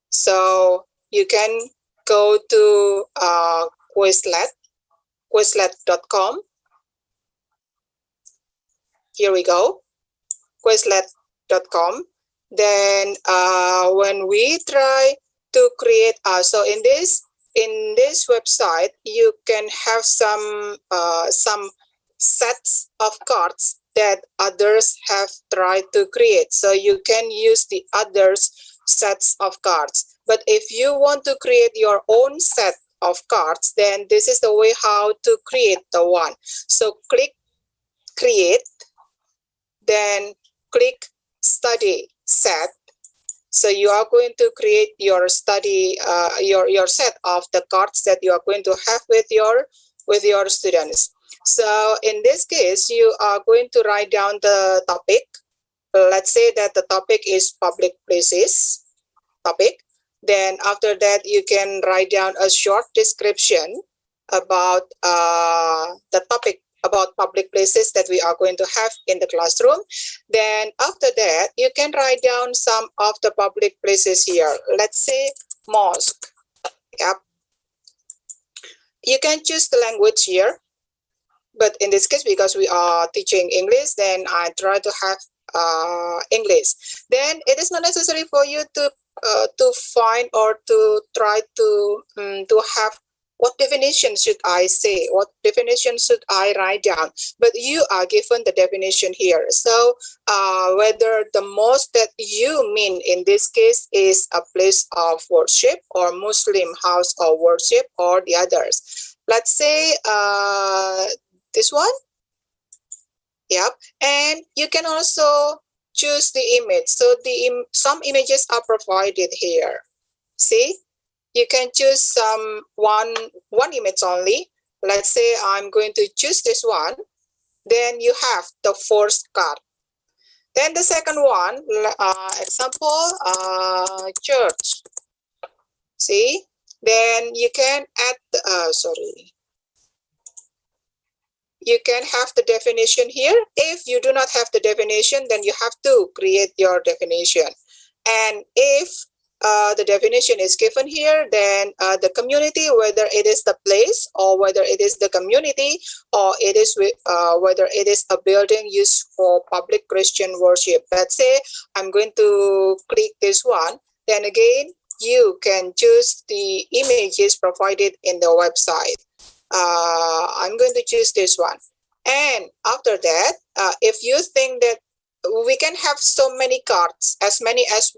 D: So you can go to Quizlet.com. Here we go, Quizlet.com. Then when we try to create, so in this website, you can have some sets of cards that others have tried to create. So you can use the others sets of cards. But if you want to create your own set of cards, then this is the way how to create the one. So click create, then click study set. So you are going to create your study, your set of the cards that you are going to have with your students. So in this case, you are going to write down the topic. Let's say that the topic is public places topic. Then after that, you can write down a short description about the topic about public places that we are going to have in the classroom. Then after that, you can write down some of the public places here. Let's say mosque. Yep. You can choose the language here. But in this case, because we are teaching English, then I try to have English. Then it is not necessary for you to find or to try to have what definition should I say, what definition should I write down, but you are given the definition here. So whether the mosque that you mean in this case is a place of worship or Muslim house of worship or the others. Let's say this one. Yep. And you can also choose the image. So some images are provided here. See, you can choose one image only. Let's say I'm going to choose this one. Then you have the first card. Then the second one, example, church. See, then you can add, you can have the definition here. If you do not have the definition, then you have to create your definition. And if the definition is given here, then the community, whether it is the place or whether it is the community or it is whether it is a building used for public Christian worship. Let's say I'm going to click this one. Then again, you can choose the images provided in the website. I'm going to choose this one. And after that, if you think that we can have so many cards, as many as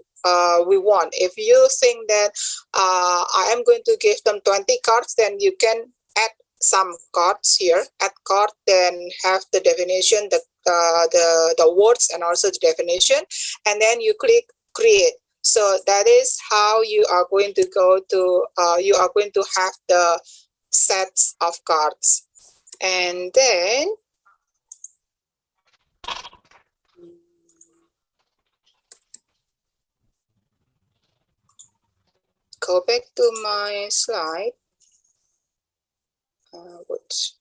D: we want. If you think that I am going to give them 20 cards, then you can add some cards here. Add card, then have the definition, the words, and also the definition, and then you click create. So that is how you are going to go to. You are going to have the sets of cards, and then go back to my slide. Whoops.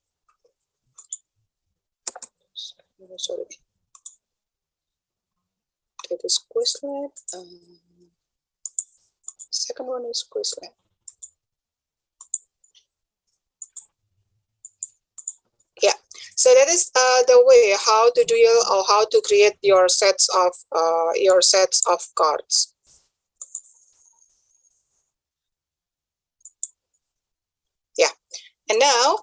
D: Sorry. That is Quizlet. Second one is Quizlet. Yeah, so that is the way how to do or how to create your sets of cards. Yeah, and now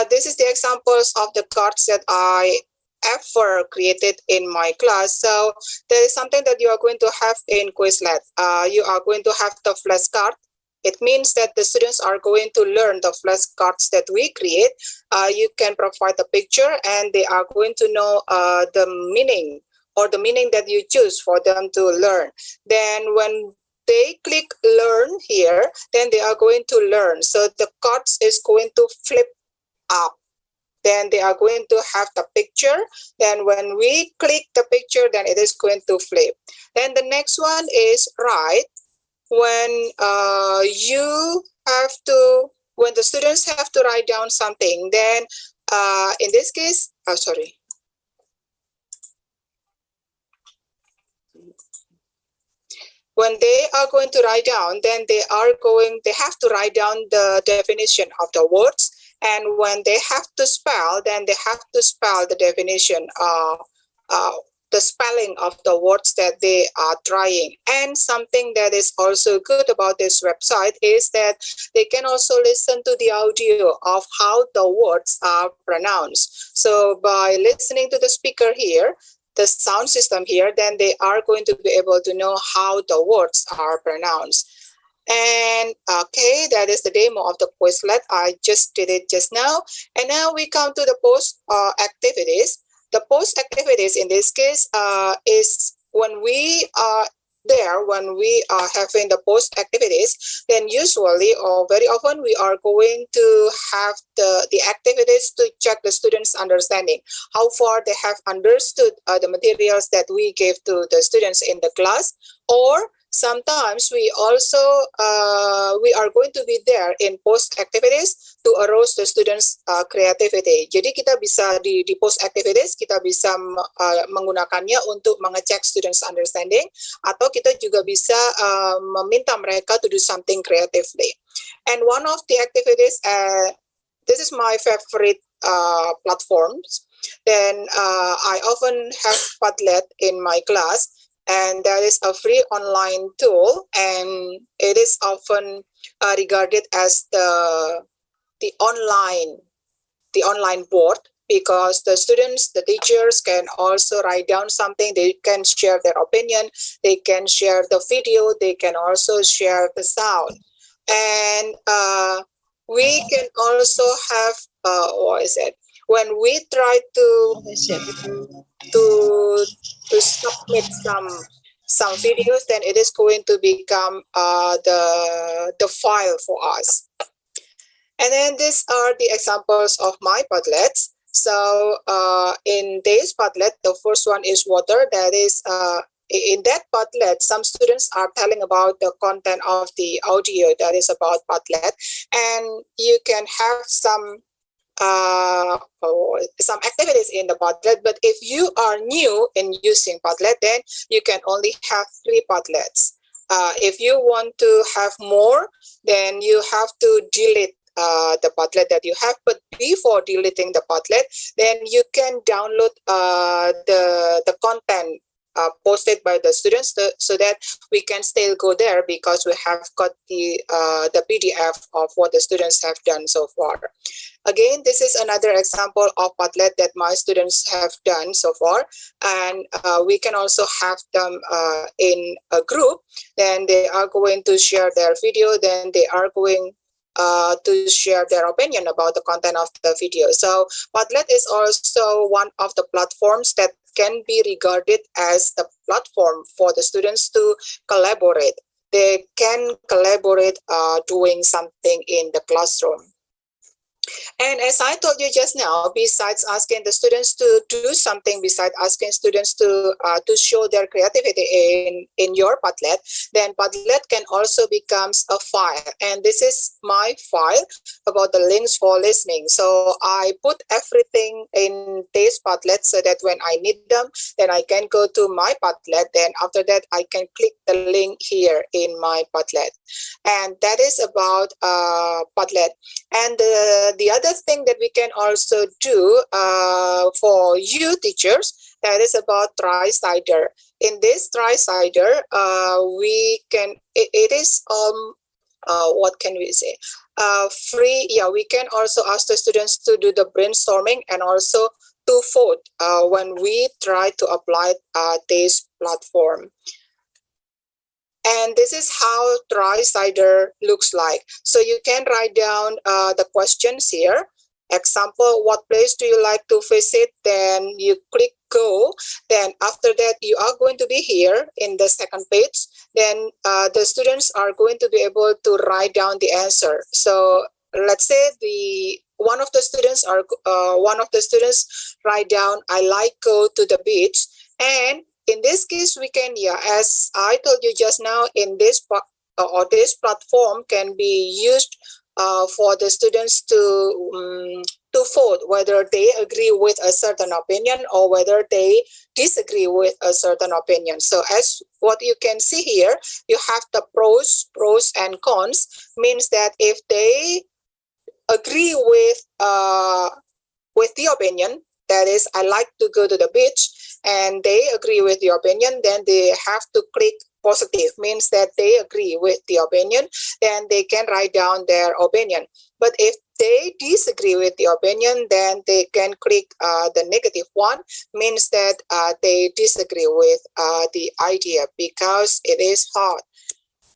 D: this is the examples of the cards that I ever created in my class. So there is something that you are going to have in Quizlet. You are going to have the flashcard. It means that the students are going to learn the flashcards that we create. You can provide the picture and they are going to know the meaning or the meaning that you choose for them to learn. Then when they click learn here, then they are going to learn. So the cards is going to flip up. Then they are going to have the picture. Then when we click the picture, then it is going to flip. Then the next one is write. When when the students have to write down something, then in this case, when they are going to write down, then they have to write down the definition of the words. And when they have to spell, then they have to spell the definition the spelling of the words that they are trying. And something that is also good about this website is that they can also listen to the audio of how the words are pronounced. So by listening to the speaker here, the sound system here, then they are going to be able to know how the words are pronounced. And okay, that is the demo of the Quizlet. I just did it just now. And now we come to the post activities. The post activities in this case is when we are there, when we are having the post activities, then usually or very often we are going to have the activities to check the students' understanding, how far they have understood the materials that we gave to the students in the class. Or sometimes we also we are going to be there in post activities to arouse the students' creativity. Jadi kita bisa di post activities kita bisa menggunakannya untuk mengecek students' understanding, atau kita juga bisa meminta mereka to do something creatively. And one of the activities, this is my favorite platforms. Then I often have Padlet in my class. And that is a free online tool, and it is often regarded as the online board, because the students, the teachers can also write down something. They can share their opinion. They can share the video. They can also share the sound, and we can also have when we try to submit some videos, then it is going to become the file for us. And then these are the examples of my Padlets. So in this Padlet, the first one is water. That is in that Padlet, some students are telling about the content of the audio that is about Padlet, and you can have some activities in the Padlet. But if you are new in using Padlet, then you can only have 3 Padlets. If you want to have more, then you have to delete the Padlet that you have. But before deleting the Padlet, then you can download the content posted by the students, so that we can still go there, because we have got the PDF of what the students have done so far. Again, this is another example of Padlet that my students have done so far, and we can also have them in a group. Then they are going to share their video, then they are going to share their opinion about the content of the video. So Padlet is also one of the platforms that can be regarded as the platform for the students to collaborate. They can collaborate doing something in the classroom. And as I told you just now, besides asking the students to do something, besides asking students to show their creativity in your Padlet, then Padlet can also becomes a file. And this is my file about the links for listening. So I put everything in this Padlet so that when I need them, then I can go to my Padlet. Then after that, I can click the link here in my Padlet. And that is about Padlet. And the other thing that we can also do for you teachers, that is about Tri-Sider. In this Tri-Sider, we can, it is, what can we say? Free, yeah, we can also ask the students to do the brainstorming and also to vote when we try to apply this platform. And this is how Tri-Sider looks like. So you can write down the questions here. Example, what place do you like to visit? Then you click go. Then after that, you are going to be here in the second page. Then the students are going to be able to write down the answer. So let's say one of the students write down, I like go to the beach. And in this case, we can, yeah, as I told you just now, in this this platform can be used for the students to vote whether they agree with a certain opinion or whether they disagree with a certain opinion. So as what you can see here, you have the pros and cons, means that if they agree with the opinion, that is, I like to go to the beach, and they agree with the opinion, then they have to click positive, means that they agree with the opinion, then they can write down their opinion. But if they disagree with the opinion, then they can click the negative one, means that they disagree with the idea because it is hard.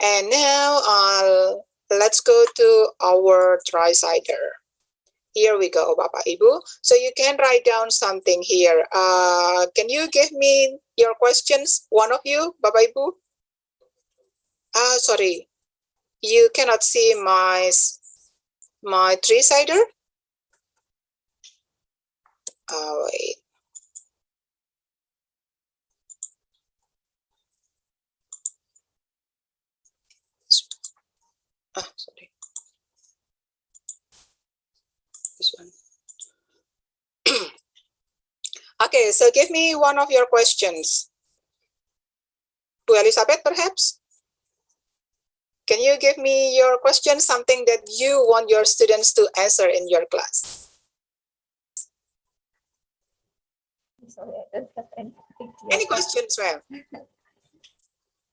D: And now let's go to our Tri-Sider. Here we go, Bapak Ibu. So you can write down something here. Can you give me your questions? One of you, Bapak Ibu? Sorry, you cannot see my Tri-Sider. Wait. Sorry. This one. Okay, so give me one of your questions. Bu Elizabeth, perhaps? Can you give me your question, something that you want your students to answer in your class?
J: Sorry, I don't have anything.
D: Any questions, ma'am?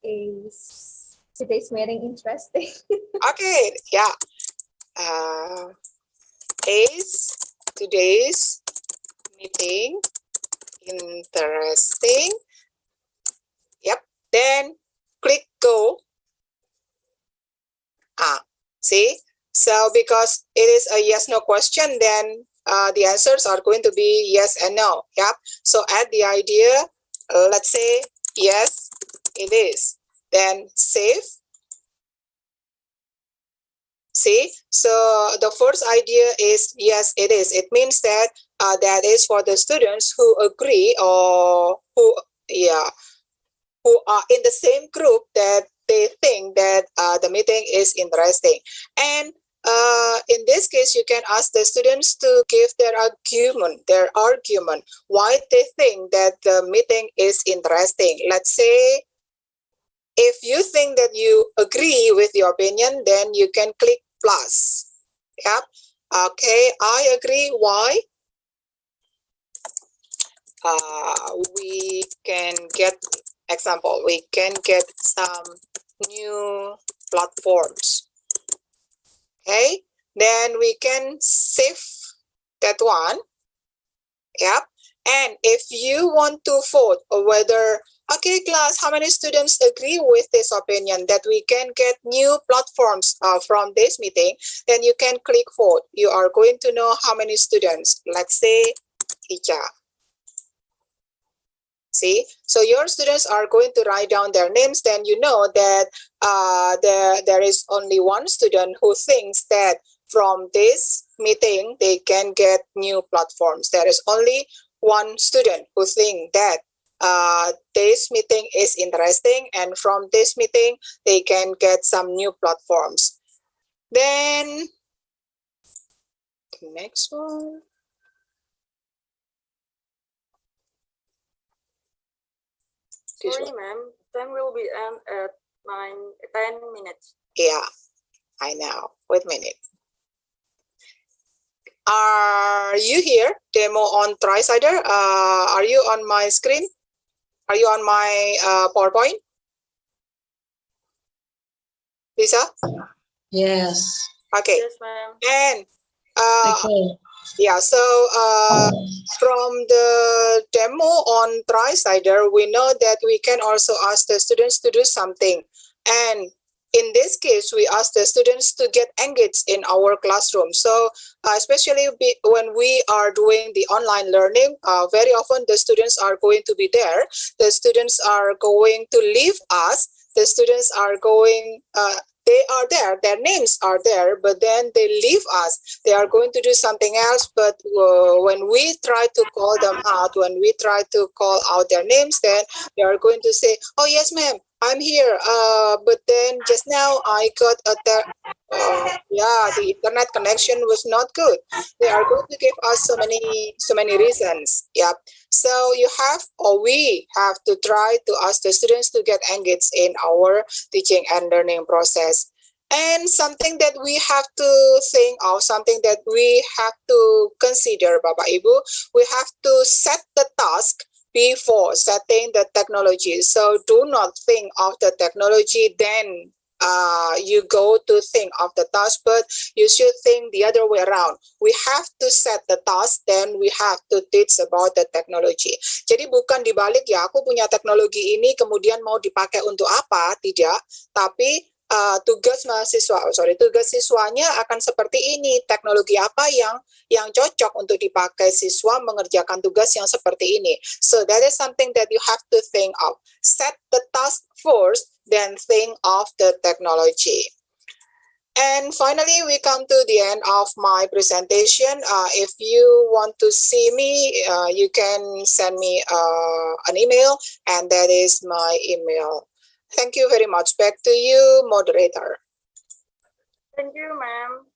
J: Is today's meeting interesting?
D: Okay, yeah. Is today's meeting interesting? Yep. Then click go. See? So because it is a yes/no question, then the answers are going to be yes and no. Yep. So add the idea. Let's say yes, it is. Then save. See? So the first idea is yes, it is. It means that that is for the students who agree or who are in the same group that they think that the meeting is interesting. And in this case, you can ask the students to give their argument, why they think that the meeting is interesting. Let's say, if you think that you agree with the opinion, then you can click plus. Yep. Okay, I agree. Why? We can get, example, we can get some new platforms. Okay, then we can save that one. Yep. And if you want to vote whether, okay, class, how many students agree with this opinion that we can get new platforms from this meeting, then you can click vote. You are going to know how many students. Let's say Icha. See, so your students are going to write down their names, then you know that there is only one student who thinks that from this meeting, they can get new platforms. There is only one student who think that this meeting is interesting, and from this meeting, they can get some new platforms. Then, the next one.
E: Sorry, ma'am. Time will be end at 10 minutes.
D: Yeah, I know. Wait a minute. Are you here? Demo on TriSider. Are you on my screen? Are you on my PowerPoint? Lisa?
J: Yes.
D: Okay.
E: Yes, ma'am.
D: And
J: Okay.
D: yeah, so from the demo on TriSider, we know that we can also ask the students to do something. And in this case, we ask the students to get engaged in our classroom. So especially when we are doing the online learning, very often the students are going to be there. The students are going to leave us. The students are going, they are there, their names are there, but then they leave us. They are going to do something else, but when we try to call them out, when we try to call out their names, then they are going to say, oh yes ma'am, I'm here, but then just now I got the internet connection was not good. They are going to give us so many reasons. Yeah. So you have, or we have to try to ask the students to get engaged in our teaching and learning process. And something that we have to think of, something that we have to consider, Bapak Ibu, we have to set the task before setting the technology. So do not think of the technology, then you go to think of the task, but you should think the other way around. We have to set the task, then we have to teach about the technology. Jadi bukan dibalik ya, aku punya teknologi ini kemudian mau dipakai untuk apa, tidak, tapi tugas siswanya akan seperti ini. Teknologi apa yang cocok untuk dipakai siswa mengerjakan tugas yang seperti ini. So that is something that you have to think of. Set the task first, then think of the technology. And finally, we come to the end of my presentation. If you want to see me, you can send me an email, and that is my email. Thank you very much. Back to you, moderator.
E: Thank you, ma'am.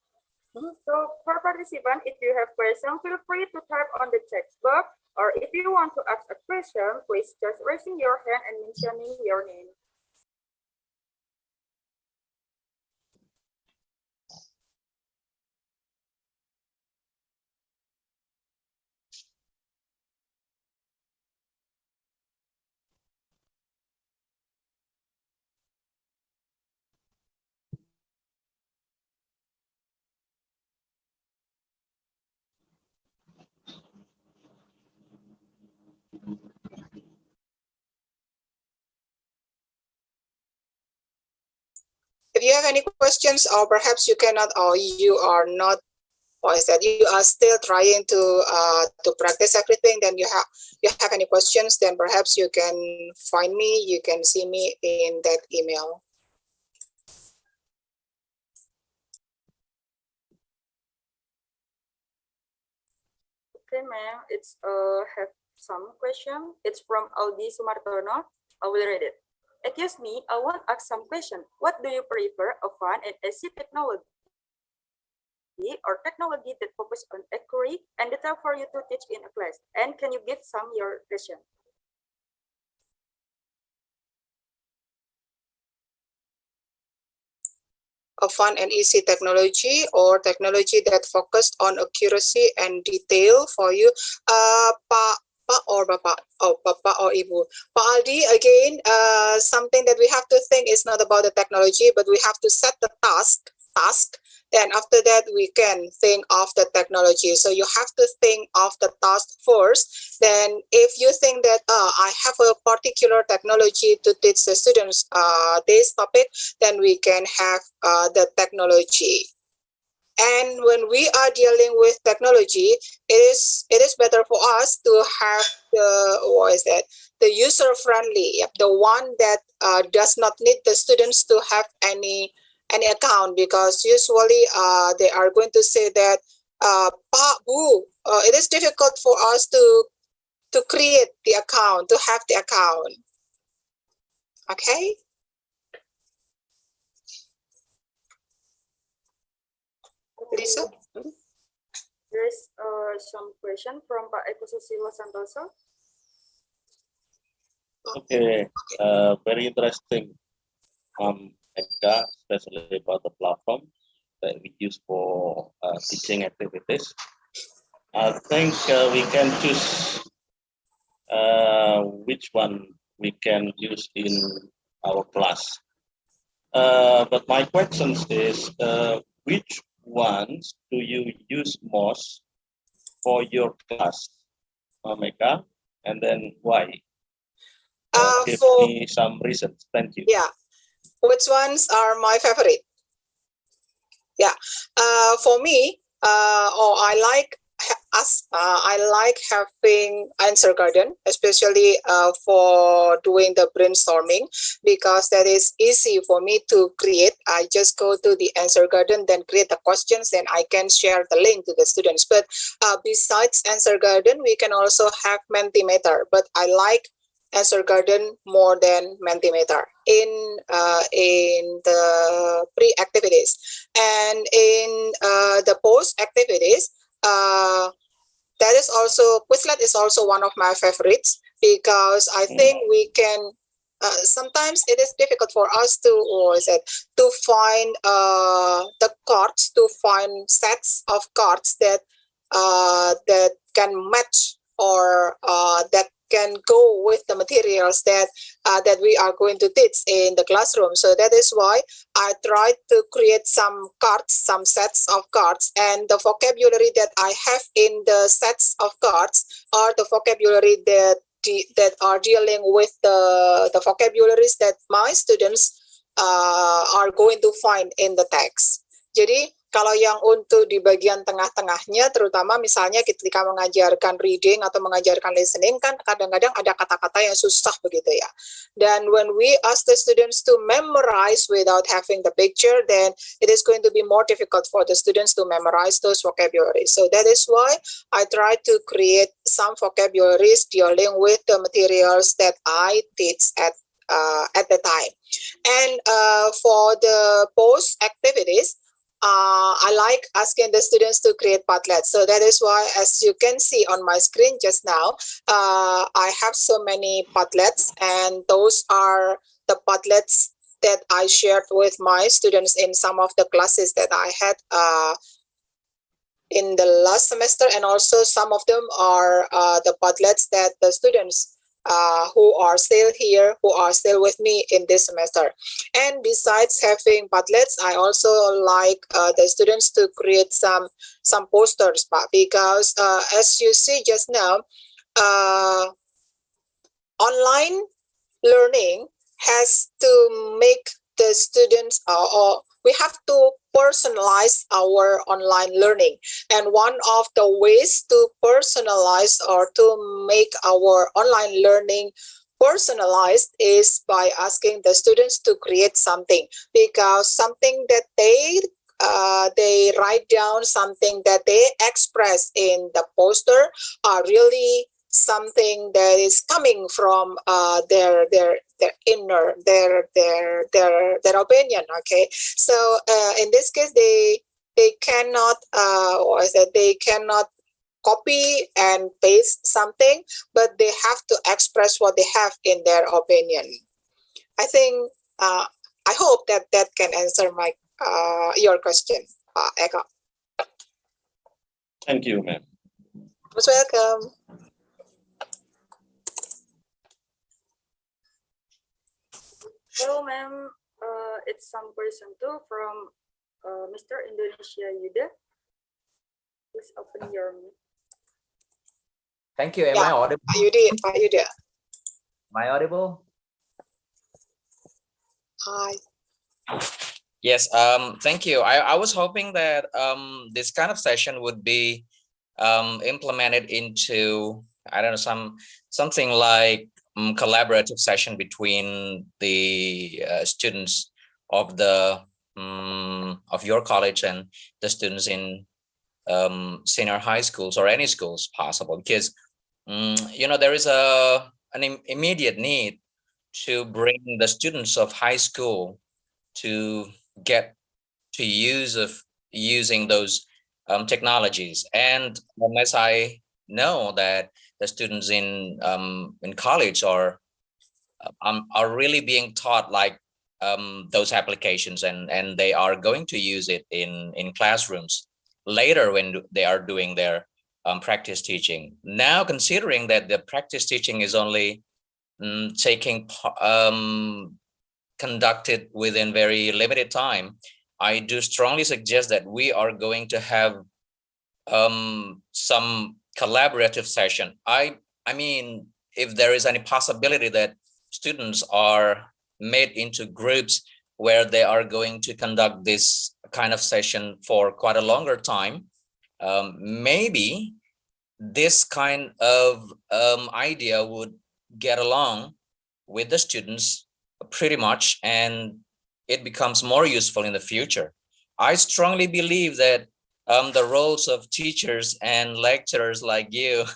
E: So for participants, if you have questions, feel free to type on the text box, or if you want to ask a question, please just raising your hand and mentioning your name.
D: If you have any questions, or perhaps you cannot, or you are not, or is that you are still trying to practice everything, then you have any questions, then perhaps you can find me, you can see me in that email.
E: Okay, ma'am, it's have some question. It's from Aldi Sumartono. I will read it. Excuse me, I want to ask some question. What do you prefer, a fun and easy technology or technology that focus on accuracy and detail for you to teach in a class? And can you give some your question?
D: A fun and easy technology or technology that focused on accuracy and detail for you, Pak or Bapak, Bapak or Ibu. Pak Aldi, again, something that we have to think is not about the technology, but we have to set the task. Then after that, we can think of the technology. So you have to think of the task first. Then if you think that I have a particular technology to teach the students this topic, then we can have the technology. And when we are dealing with technology, it is better for us to have the user friendly, the one that does not need the students to have any account, because usually they are going to say that Pak, Bu, it is difficult for us to create the account, to have the account. Okay. Lisa?
E: There is some question from Pak Eko Susilo Santoso.
C: Okay, very interesting, Eka, especially about the platform that we use for teaching activities. I think we can choose which one we can use in our class. But my question is, which ones do you use most for your class, Eka, and then why? Give me some reasons. Thank you.
D: Yeah. Which ones are my favorite? Yeah. For me, I like having answer garden, especially for doing the brainstorming, because that is easy for me to create. I just go to the answer garden, then create the questions, and I can share the link to the students. But besides answer garden, we can also have Mentimeter, but I like answer garden more than Mentimeter in the pre-activities. And in the post-activities, that is also, Quizlet is also one of my favorites, because I think we can, sometimes it is difficult for us to find the cards, to find sets of cards that can match, or that can go with the materials that we are going to teach in the classroom. So that is why I tried to create some cards, some sets of cards, and the vocabulary that I have in the sets of cards are the vocabulary that are dealing with the vocabularies that my students are going to find in the text. Jadi kalau yang untuk di bagian tengah-tengahnya, terutama misalnya ketika mengajarkan reading atau mengajarkan listening, kan kadang-kadang ada kata-kata yang susah begitu ya. Dan when we ask the students to memorize without having the picture, then it is going to be more difficult for the students to memorize those vocabularies. So that is why I try to create some vocabularies dealing with the materials that I teach at the time. And for the post activities, I like asking the students to create Padlets. So that is why, as you can see on my screen just now, I have so many Padlets, and those are the Padlets that I shared with my students in some of the classes that I had in the last semester, and also some of them are the Padlets that the students who are still here, who are still with me in this semester. And besides having Padlets, I also like the students to create some posters, because as you see just now, online learning has to make the students, or we have to personalize our online learning. And one of the ways to personalize or to make our online learning personalized is by asking the students to create something, because something that they write down, something that they express in the poster are really something that is coming from their inner, their opinion. Okay, so in this case, they cannot they cannot copy and paste something, but they have to express what they have in their opinion. I think I hope that can answer my your question, Eka.
C: Thank you, ma'am.
D: Most welcome.
E: Hello, ma'am. It's some person too from Mr. Indonesia Yuda. Please open your mute.
K: Thank you. Am I audible?
D: Pak Yuda.
K: Am I audible?
D: Hi.
K: Yes. Thank you. I was hoping that this kind of session would be implemented into, I don't know, something like collaborative session between the students of the of your college and the students in senior high schools or any schools possible, because there is an immediate need to bring the students of high school to get to use of using those technologies. And as I know that the students in college are really being taught like those applications, and they are going to use it in classrooms later when they are doing their practice teaching. Now, considering that the practice teaching is only conducted within very limited time, I do strongly suggest that we are going to have some collaborative session. I mean, if there is any possibility that students are made into groups where they are going to conduct this kind of session for quite a longer time, maybe this kind of idea would get along with the students pretty much, and it becomes more useful in the future. I strongly believe that the roles of teachers and lecturers like you,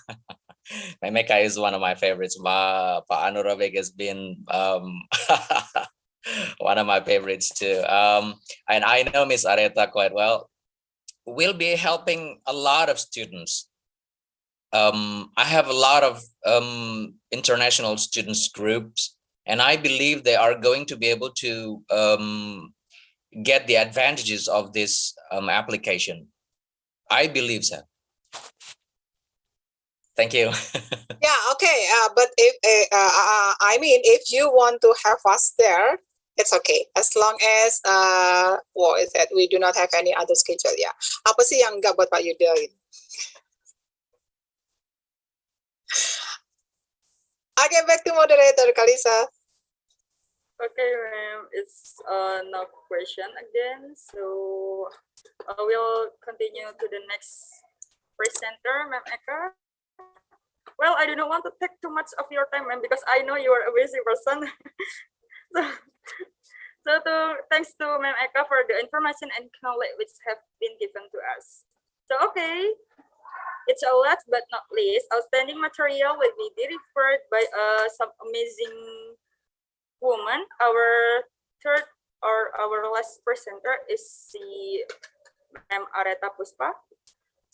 K: Meka is one of my favorites. Pak Anurobek has been one of my favorites too. And I know Miss Areta quite well. Will be helping a lot of students. I have a lot of international students groups, and I believe they are going to be able to get the advantages of this application. I believe so. Thank you.
D: Yeah, okay. But if I mean, if you want to have us there, it's okay. As long as what is that? We do not have any other schedule. Ya. Apa sih yang enggak buat Pak Yuda? Gitu? Okay, back to moderator Kalisa.
E: Okay, ma'am. It's no question again. So we'll continue to the next presenter, Ma'am Eka. Well, I do not want to take too much of your time, ma'am, because I know you are a busy person. Thanks to Ma'am Eka for the information and knowledge which have been given to us. So, okay, it's a last but not least, outstanding material will be referred by some amazing woman. Our third or our last presenter is the Ma'am Areta Puspa.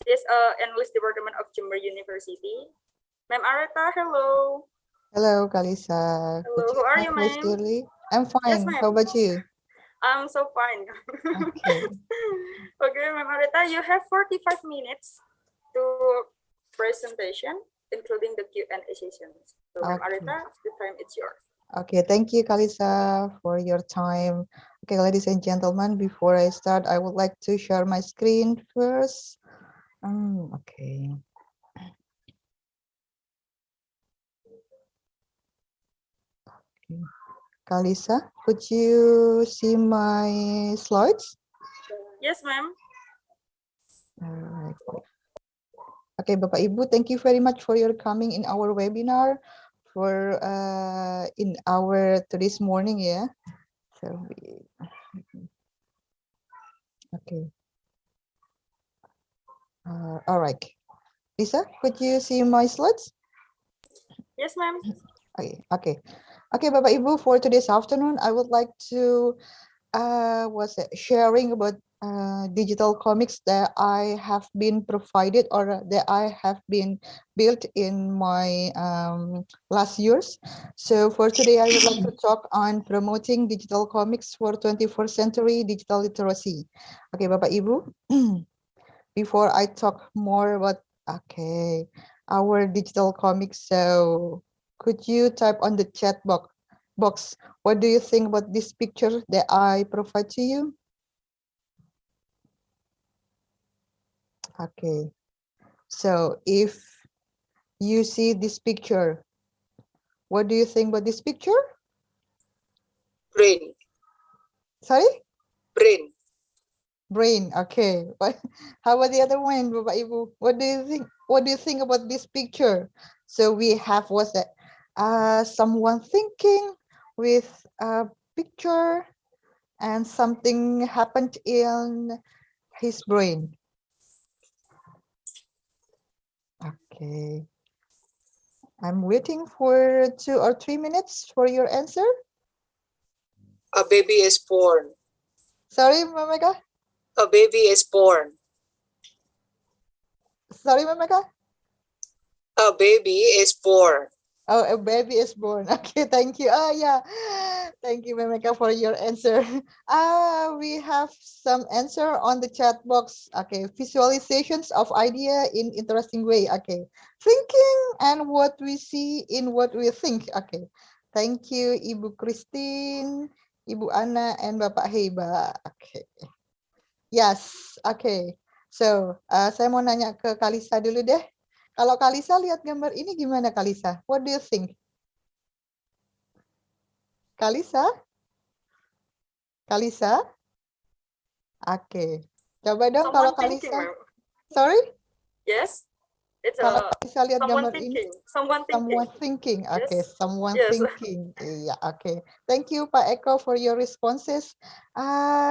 E: She is English Department of Jember University. Ma'am Areta, hello.
L: Hello, Kalisa.
E: Hello, how are you, ma'am?
L: I'm fine.
E: Yes,
L: How about you?
E: I'm so fine.
L: Okay.
E: Okay, Ma'am Areta, you have 45 minutes to presentation, including the Q&A sessions. So, Ma'am Areta, the time is yours.
L: Okay, thank you, Kalisa, for your time. Okay, ladies and gentlemen, before I start, I would like to share my screen first. Okay. Kalisa, could you see my slides?
E: Yes, ma'am.
L: Alright. Okay, Bapak Ibu, thank you very much for your coming in our webinar for in our this morning, yeah. So okay. All right. Lisa, could you see my slides?
E: Yes, ma'am.
L: Okay. Okay, Bapak Ibu, for today's afternoon, I would like to sharing about digital comics that I have been provided or that I have been built in my last years. So for today, I would like to talk on promoting digital comics for 21st century digital literacy. Okay, Bapak Ibu, before I talk more about our digital comics, so could you type on the chat box, what do you think about this picture that I provide to you? Okay, so if you see this picture, what do you think about this picture?
D: Brain.
L: Sorry?
D: Brain.
L: Brain, okay. But how about the other one, Bapak Ibu? What do you think? What do you think about this picture? So we have someone thinking with a picture and something happened in his brain. Okay. I'm waiting for 2 or 3 minutes for your answer.
D: A baby is born.
L: Sorry, Mameka.
D: A baby is born.
L: Sorry, Mameka.
D: A baby is born.
L: Oh, a baby is born. Okay, thank you. Oh, yeah. Thank you, Memeka, for your answer. We have some answer on the chat box. Okay, visualizations of idea in interesting way. Okay, thinking and what we see in what we think. Okay, thank you, Ibu Christine, Ibu Ana, and Bapak Heba. Okay. Yes, okay. So, saya mau nanya ke Kalisa dulu deh. Kalau Kalisa lihat gambar ini gimana Kalisa? What do you think? Kalisa? Kalisa? Oke. Coba dong kalau
E: Someone thinking,
L: Kalisa.
E: ma'am.
L: Sorry?
E: Yes, it's
L: Kalau Kalisa lihat
E: someone
L: gambar ini.
E: thinking. Someone thinking.
L: Someone thinking. Oke,
E: Yes.
L: someone
E: Yes.
L: thinking. Iya, oke. Thank you Pak Eko for your responses.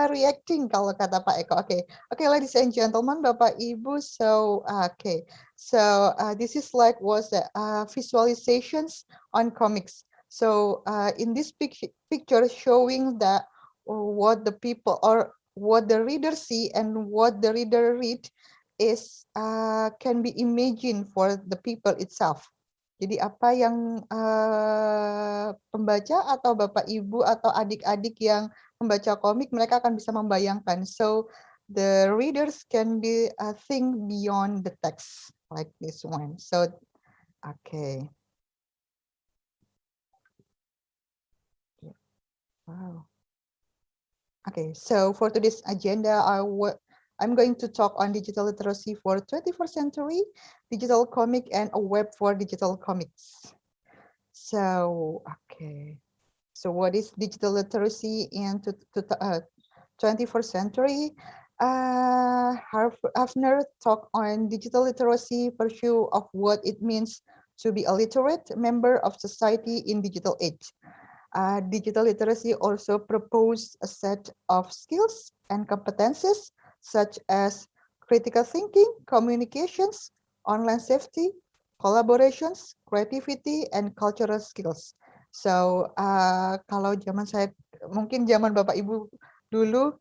L: Reacting kalau kata Pak Eko. Oke. Oke, ladies and gentlemen, Bapak Ibu. So, okay. So, this is like was the visualizations on comics. So, in this picture showing that what the people or what the reader see and what the reader read is can be imagined for the people itself. Jadi apa yang pembaca atau Bapak Ibu atau adik-adik yang membaca komik mereka akan bisa membayangkan. So the readers can be think beyond the text like this one. So okay. Wow. Okay, so for today's agenda, I'm going to talk on digital literacy for 21st century, digital comic, and a web for digital comics. So, okay. So what is digital literacy in 21st century? Hafner talked on digital literacy, pursuit of what it means to be a literate member of society in digital age. Digital literacy also proposed a set of skills and competencies such as critical thinking, communications, online safety, collaborations, creativity, and cultural skills. So, kalau zaman saya, mungkin zaman Bapak Ibu dulu,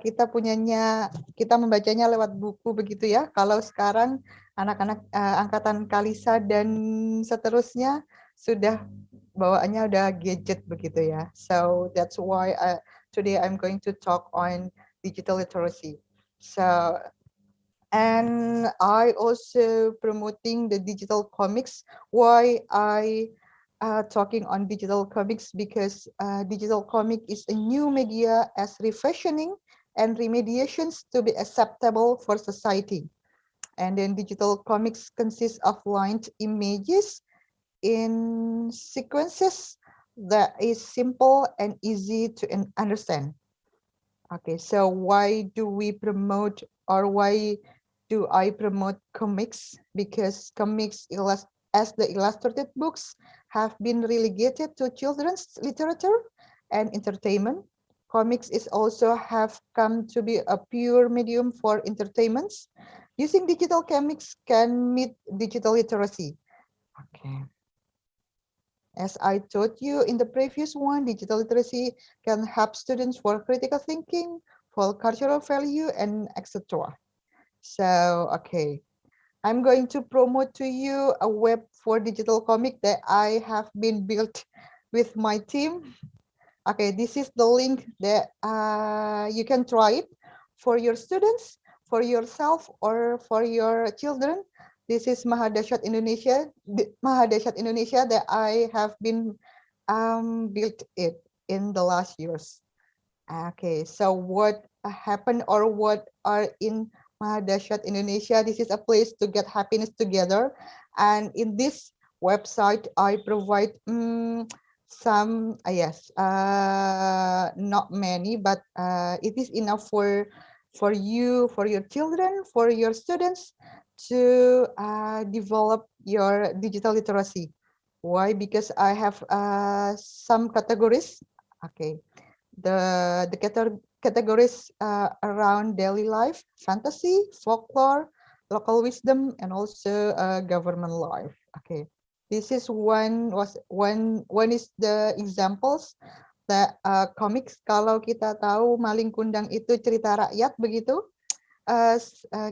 L: kita membacanya lewat buku begitu ya. Kalau sekarang anak-anak angkatan Kalisa dan seterusnya sudah bawaannya udah gadget begitu ya. So that's why today I'm going to talk on digital literacy. So, and I also promoting the digital comics. Why I talking on digital comics? Because digital comic is a new media as refashioning and remediations to be acceptable for society. And then digital comics consists of lined images in sequences that is simple and easy to understand. Okay, so why do we promote or why do I promote comics? Because comics as the illustrated books have been relegated to children's literature and entertainment. Comics is also have come to be a pure medium for entertainments. Using digital comics can meet digital literacy. Okay. As I told you in the previous one, digital literacy can help students for critical thinking, for cultural value, and etc. So, okay. I'm going to promote to you a web for digital comic that I have been built with my team. Okay, this is the link that you can try it for your students, for yourself, or for your children. This is Mahadasyat Indonesia that I have been built it in the last years. Okay, so what happened or what are in Mahadasyat Indonesia? This is a place to get happiness together, and in this website I provide some not many, but it is enough for you, for your children, for your students to develop your digital literacy. Why? Because I have some categories. Okay, the categories around daily life, fantasy, folklore, local wisdom, and also government life. Okay, this is one is the examples that comics. Kalau kita tahu Maling Kundang itu cerita rakyat begitu,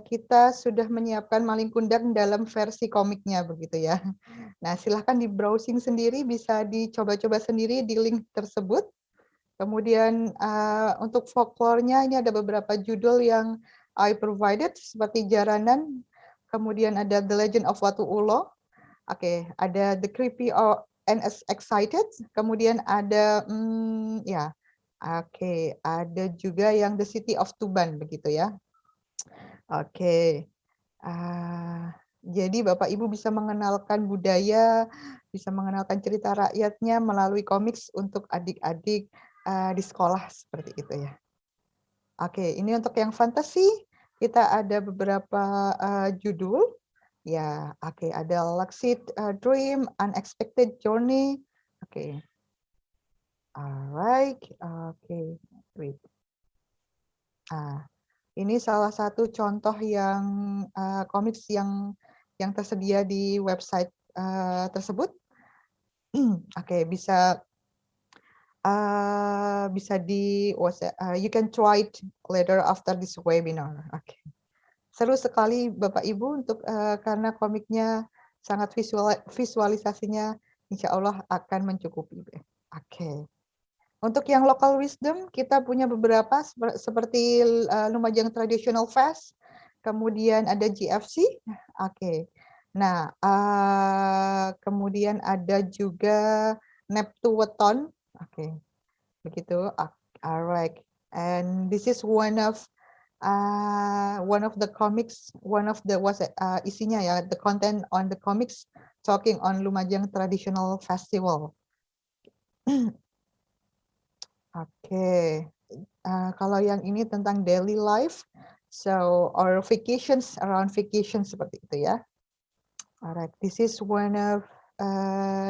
L: kita sudah menyiapkan Maling Kundang dalam versi komiknya begitu ya. Nah, silahkan di browsing sendiri, bisa dicoba-coba sendiri di link tersebut. Kemudian untuk folklore-nya ini ada beberapa judul yang I provided seperti Jaranan, kemudian ada The Legend of Watu Ulo, ada The Creepy and Excited, kemudian ada ada juga yang The City of Tuban begitu ya. Jadi Bapak Ibu bisa mengenalkan budaya, bisa mengenalkan cerita rakyatnya melalui komiks untuk adik-adik di sekolah seperti itu ya. Ini untuk yang fantasi kita ada beberapa judul ya. Ada Lucid Dream, Unexpected Journey. Alright. Wait. Ini salah satu contoh yang komiks yang tersedia di website tersebut. Bisa you can try it later after this webinar. Seru sekali Bapak Ibu untuk karena komiknya sangat visualisasinya insya Allah akan mencukupi. Untuk yang local wisdom kita punya beberapa seperti Lumajang Traditional Fest, kemudian ada GFC. Nah, kemudian ada juga Neptuweton. Begitu. Alright. And this is one of the comics, isinya ya, the content on the comics talking on Lumajang Traditional Festival. Kalau yang ini tentang daily life, or vacations, around vacation seperti itu ya. Alright, this is one of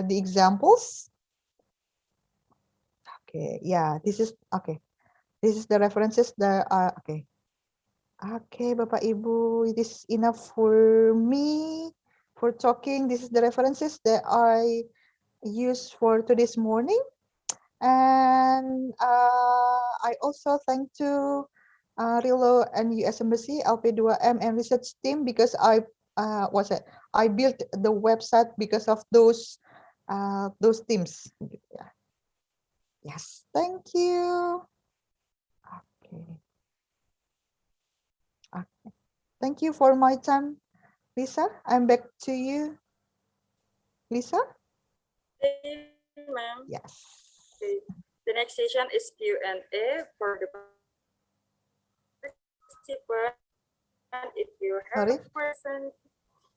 L: the examples. This is the references that are Bapak Ibu, it is enough for me for talking. This is the references that I used for today's morning. And I also thank to Rilo and US Embassy, LP2M and research team because I built the website because of those teams. Yes, thank you. Thank you for my time, Lisa. I'm back to you, Lisa.
E: Thank you, ma'am.
L: Yes.
E: The next session is Q&A for the participant. If you have a question,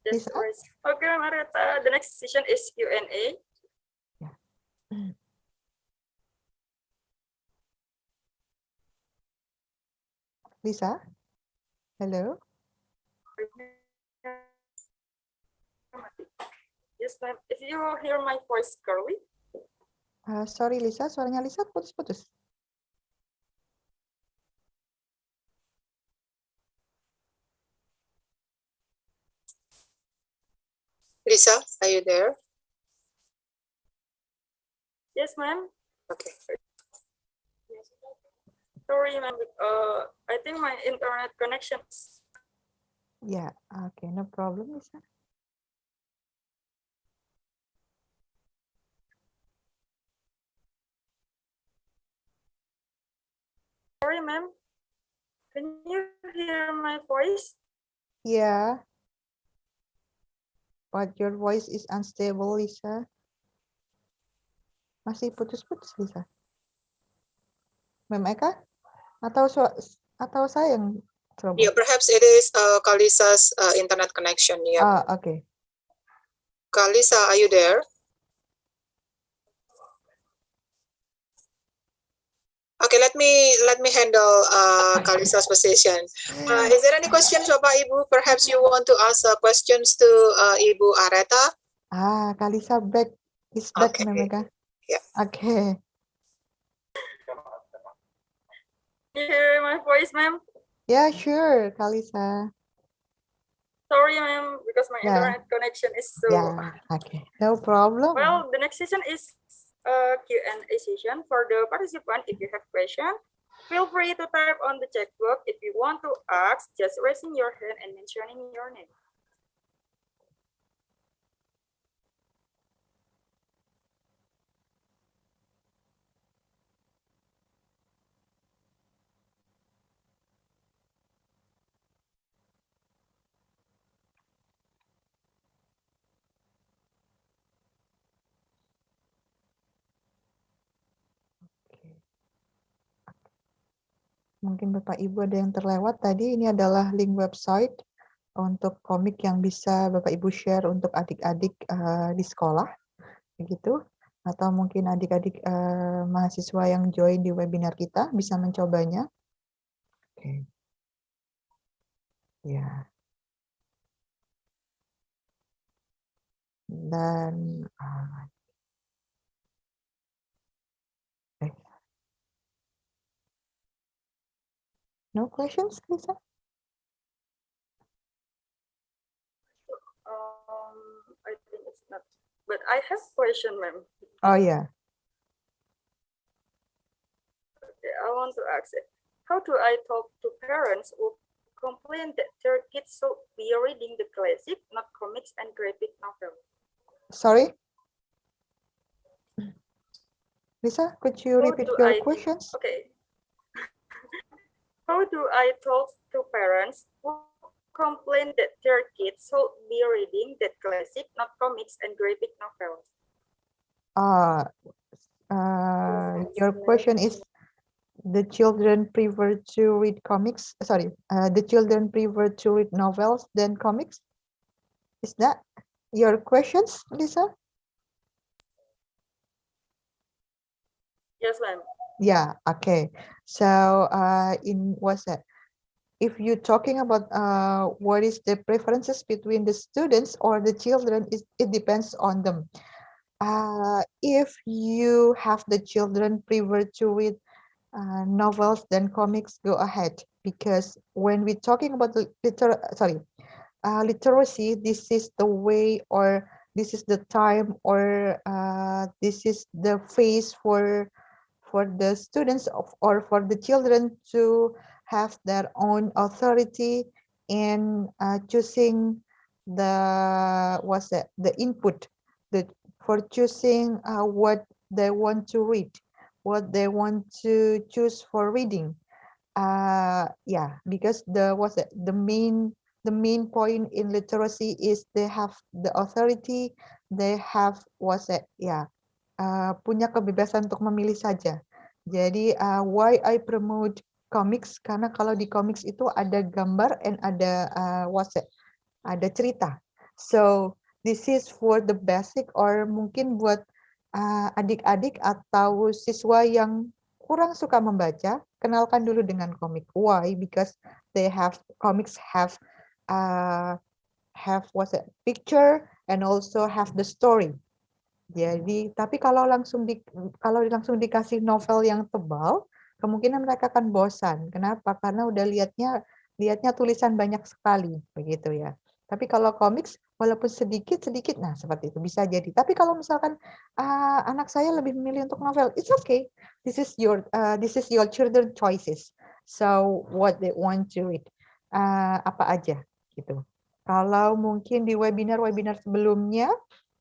E: just raise. Okay, Marita. The next session is Q&A.
L: Lisa, hello.
E: Yes, ma'am. If you hear my voice clearly.
L: Sorry, Lisa. Suaranya Lisa putus-putus.
D: Lisa, are you there?
E: Yes, ma'am.
D: Okay.
E: Sorry, ma'am. I think my internet connection.
L: Yeah. Okay. No problem, Lisa.
E: Sorry, ma'am. Can you hear my voice?
L: Yeah. But your voice is unstable, Lisa. Masih putus-putus, Lisa. Ma'am Eka? Atau saya yang trouble?
D: Yeah, perhaps it is Kalisa's internet connection. Yeah.
L: Okay.
D: Kalisa, are you there? Okay, let me handle Kalisa's position. Is there any questions, Bapak Ibu? Perhaps you want to ask questions to Ibu Areta?
L: Kalisa is back,
D: Okay.
L: Ma'am Eka.
D: Yeah.
L: Okay.
E: Can you hear my voice, ma'am?
L: Yeah, sure, Kalisa.
E: Sorry, ma'am, because my
L: Yeah.
E: internet connection is so.
L: Yeah. Okay. No problem.
E: Well, the next session is a Q&A session for the participant. If you have question, feel free to type on the chat box. If you want to ask, just raising your hand and mentioning your name.
L: Mungkin Bapak Ibu ada yang terlewat tadi. Ini adalah link website untuk komik yang bisa Bapak Ibu share untuk adik-adik di sekolah, begitu. Atau mungkin adik-adik mahasiswa yang join di webinar kita bisa mencobanya. Oke. Ya. Dan no questions, Lisa?
E: I think it's not, but I have question, ma'am.
L: Oh yeah.
E: Okay, I want to ask it. How do I talk to parents who complain that their kids should be reading the classic, not comics and graphic novel?
L: Sorry? Lisa, could you repeat your questions?
E: Okay. How do I talk to parents who complain that their kids should be reading that classic, not comics and graphic novels?
L: Your question is, the children prefer to read comics. Sorry, the children prefer to read novels than comics. Is that your questions, Lisa?
E: Yes, ma'am.
L: Yeah. Okay. So, in what's that? If you're talking about what is the preferences between the students or the children, it depends on them. If you have the children prefer to read novels than comics, go ahead, because when we're talking about the literacy, this is the way, or this is the time, or this is the phase for the students or for the children to have their own authority in choosing the input, for choosing what they want to read, what they want to choose for reading. Yeah, because the main point in literacy is they have the authority, they have punya kebebasan untuk memilih saja. Jadi why I promote comics, karena kalau di comics itu ada gambar and ada ada cerita. So this is for the basic, or mungkin buat adik-adik atau siswa yang kurang suka membaca, kenalkan dulu dengan komik. Why? Because comics have picture and also have the story. Jadi, tapi kalau langsung dikasih novel yang tebal, kemungkinan mereka akan bosan. Kenapa? Karena udah lihatnya tulisan banyak sekali, begitu ya. Tapi kalau comics, walaupun sedikit, nah seperti itu bisa jadi. Tapi kalau misalkan anak saya lebih memilih untuk novel, it's okay. This is your children choices. So what they want to read, apa aja gitu. Kalau mungkin di webinar sebelumnya,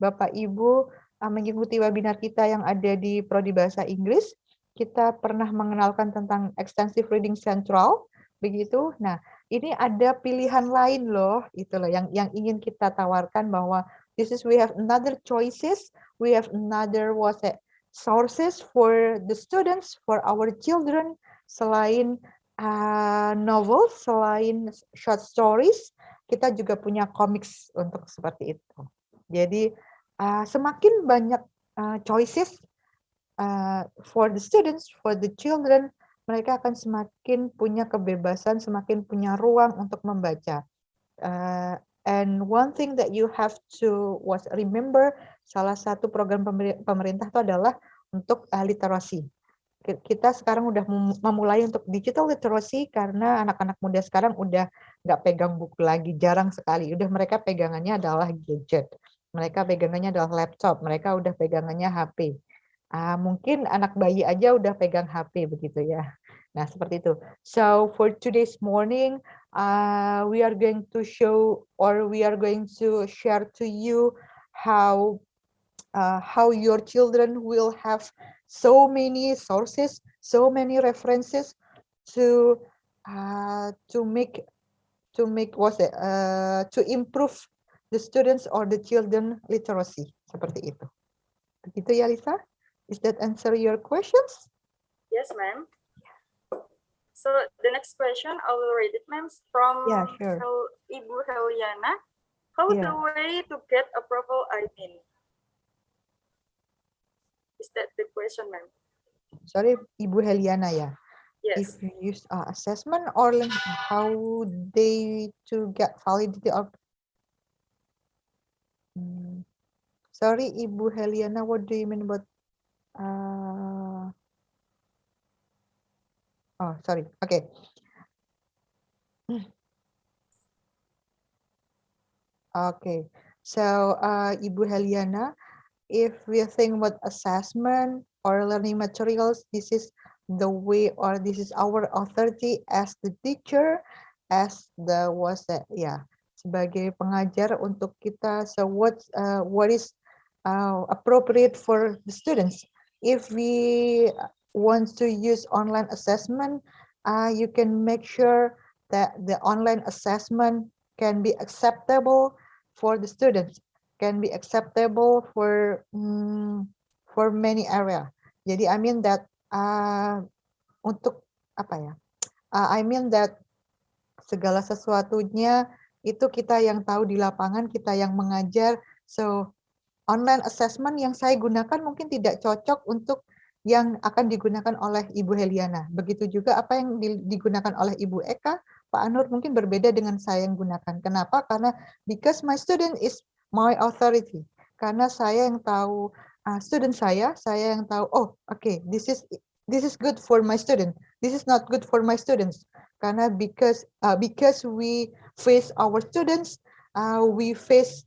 L: Bapak Ibu mengikuti webinar kita yang ada di Prodi Bahasa Inggris, kita pernah mengenalkan tentang Extensive Reading Central, begitu. Nah, ini ada pilihan lain loh, itu loh yang ingin kita tawarkan, bahwa we have another choices, we have another sources for the students, for our children, selain novels, selain short stories, kita juga punya comics untuk seperti itu. Jadi semakin banyak choices for the students, for the children, mereka akan semakin punya kebebasan, semakin punya ruang untuk membaca. And one thing that you have to remember, salah satu program pemerintah itu adalah untuk literasi. kita sekarang udah memulai untuk digital literacy karena anak-anak muda sekarang udah nggak pegang buku lagi, jarang sekali. Udah mereka pegangannya adalah gadget, mereka pegangannya adalah laptop, mereka udah pegangannya HP. Mungkin anak bayi aja udah pegang HP begitu ya. Nah seperti itu. So for today's morning, we are going to show or we are going to share to you how your children will have so many sources, so many references to make what's it to improve the students or the children literacy, seperti itu. Begitu ya Lisa? Is that answer your questions?
E: Yes, ma'am. So the next question, I will read it, ma'am, from Ibu Heliana. How the way to get approval, I mean? Is that the question, ma'am?
L: Sorry, Ibu Heliana ya.
E: Yes.
L: If you use assessment or how they to get validity of. Sorry, Ibu Heliana, what do you mean about? Oh, sorry. Okay. Okay. So, Ibu Heliana, if we think about assessment or learning materials, this is the way or this is our authority as the teacher, as the sebagai pengajar untuk kita. So what is appropriate for the students? If we want to use online assessment, you can make sure that the online assessment can be acceptable for the students, can be acceptable for many area. Jadi I mean that untuk apa ya? I mean that segala sesuatunya itu kita yang tahu di lapangan, kita yang mengajar. So online assessment yang saya gunakan mungkin tidak cocok untuk yang akan digunakan oleh Ibu Heliana. Begitu juga apa yang digunakan oleh Ibu Eka, Pak Anur mungkin berbeda dengan saya yang gunakan. Kenapa? Karena because my student is my authority. Karena saya yang tahu student saya yang tahu, oh okay, this is good for my student. This is not good for my students. Karena because we face our students, we face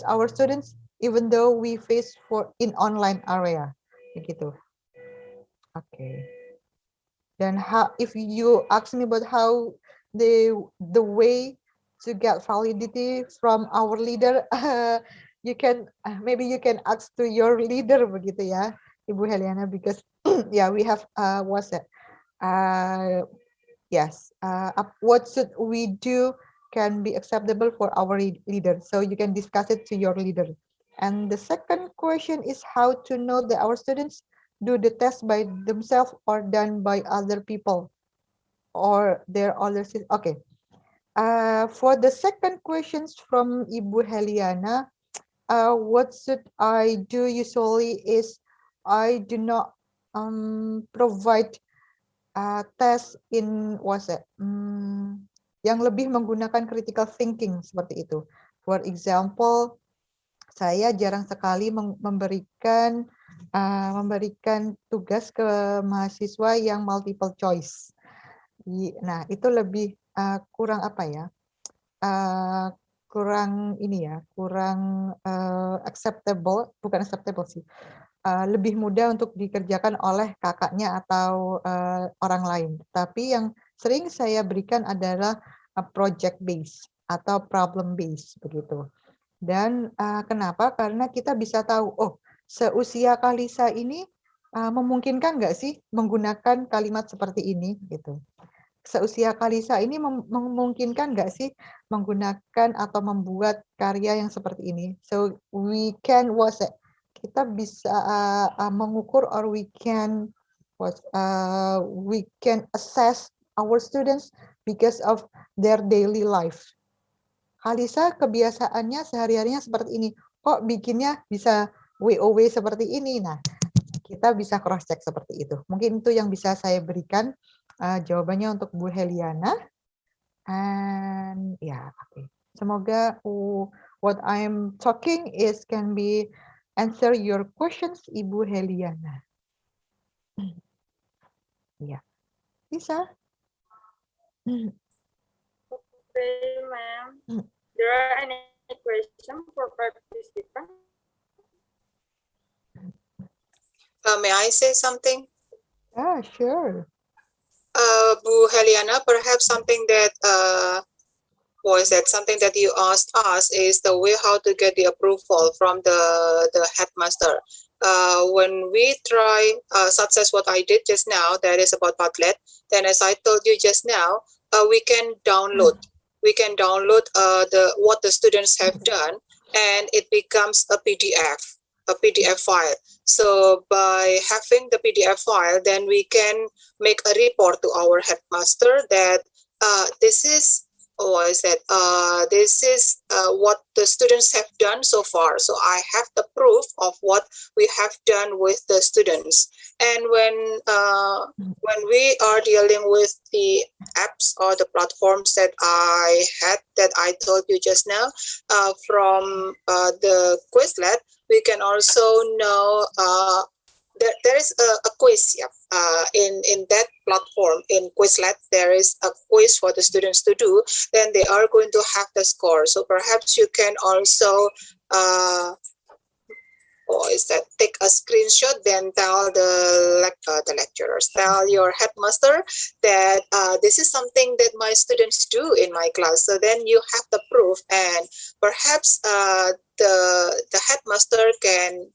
L: our students even though we face in online area. Begitu. Okay. Then if you ask me about how the way to get validity from our leader, you can maybe you can ask to your leader begitu ya, Ibu Heliana, because we have what should we do can be acceptable for our leader. So you can discuss it to your leader. And the second question is how to know that our students do the test by themselves or done by other people or their other. Okay. For the second questions from Ibu Heliana, what should I do usually is I do not provide test in yang lebih menggunakan critical thinking seperti itu. For example, saya jarang sekali memberikan tugas ke mahasiswa yang multiple choice. Nah, itu lebih kurang apa ya? Kurang acceptable, bukan acceptable sih. Lebih mudah untuk dikerjakan oleh kakaknya atau orang lain. Tapi yang sering saya berikan adalah project based atau problem based begitu. Dan kenapa? Karena kita bisa tahu, oh seusia Kalisa ini memungkinkan nggak sih menggunakan kalimat seperti ini gitu. Seusia Kalisa ini memungkinkan nggak sih menggunakan atau membuat karya yang seperti ini. So we can kita bisa mengukur or we can assess our students because of their daily life. Kalisa kebiasaannya sehari-harinya seperti ini. Kok bikinnya bisa WOW seperti ini? Nah, kita bisa cross check seperti itu. Mungkin itu yang bisa saya berikan jawabannya untuk Bu Heliana. And okay. Semoga what I'm talking is can be answer your questions, Ibu Heliana. Yeah. Lisa?
E: Okay, ma'am. There are any questions for participants?
D: May I say something?
L: Yeah, sure.
D: Bu Heliana, perhaps something that something that you asked us is the way how to get the approval from the headmaster. When we try, such as what I did just now, that is about Padlet. Then, as I told you just now, we can download. We can download the what the students have done, and it becomes a PDF file. So by having the PDF file, then we can make a report to our headmaster that this is this is what the students have done so far. So I have the proof of what we have done with the students. And when we are dealing with the apps or the platforms that I told you just now, from the Quizlet, we can also know there is a quiz, in that platform. In Quizlet, there is a quiz for the students to do. Then they are going to have the score. So perhaps you can also take a screenshot, then tell the lecturers, tell your headmaster that this is something that my students do in my class. So then you have the proof, and perhaps the headmaster can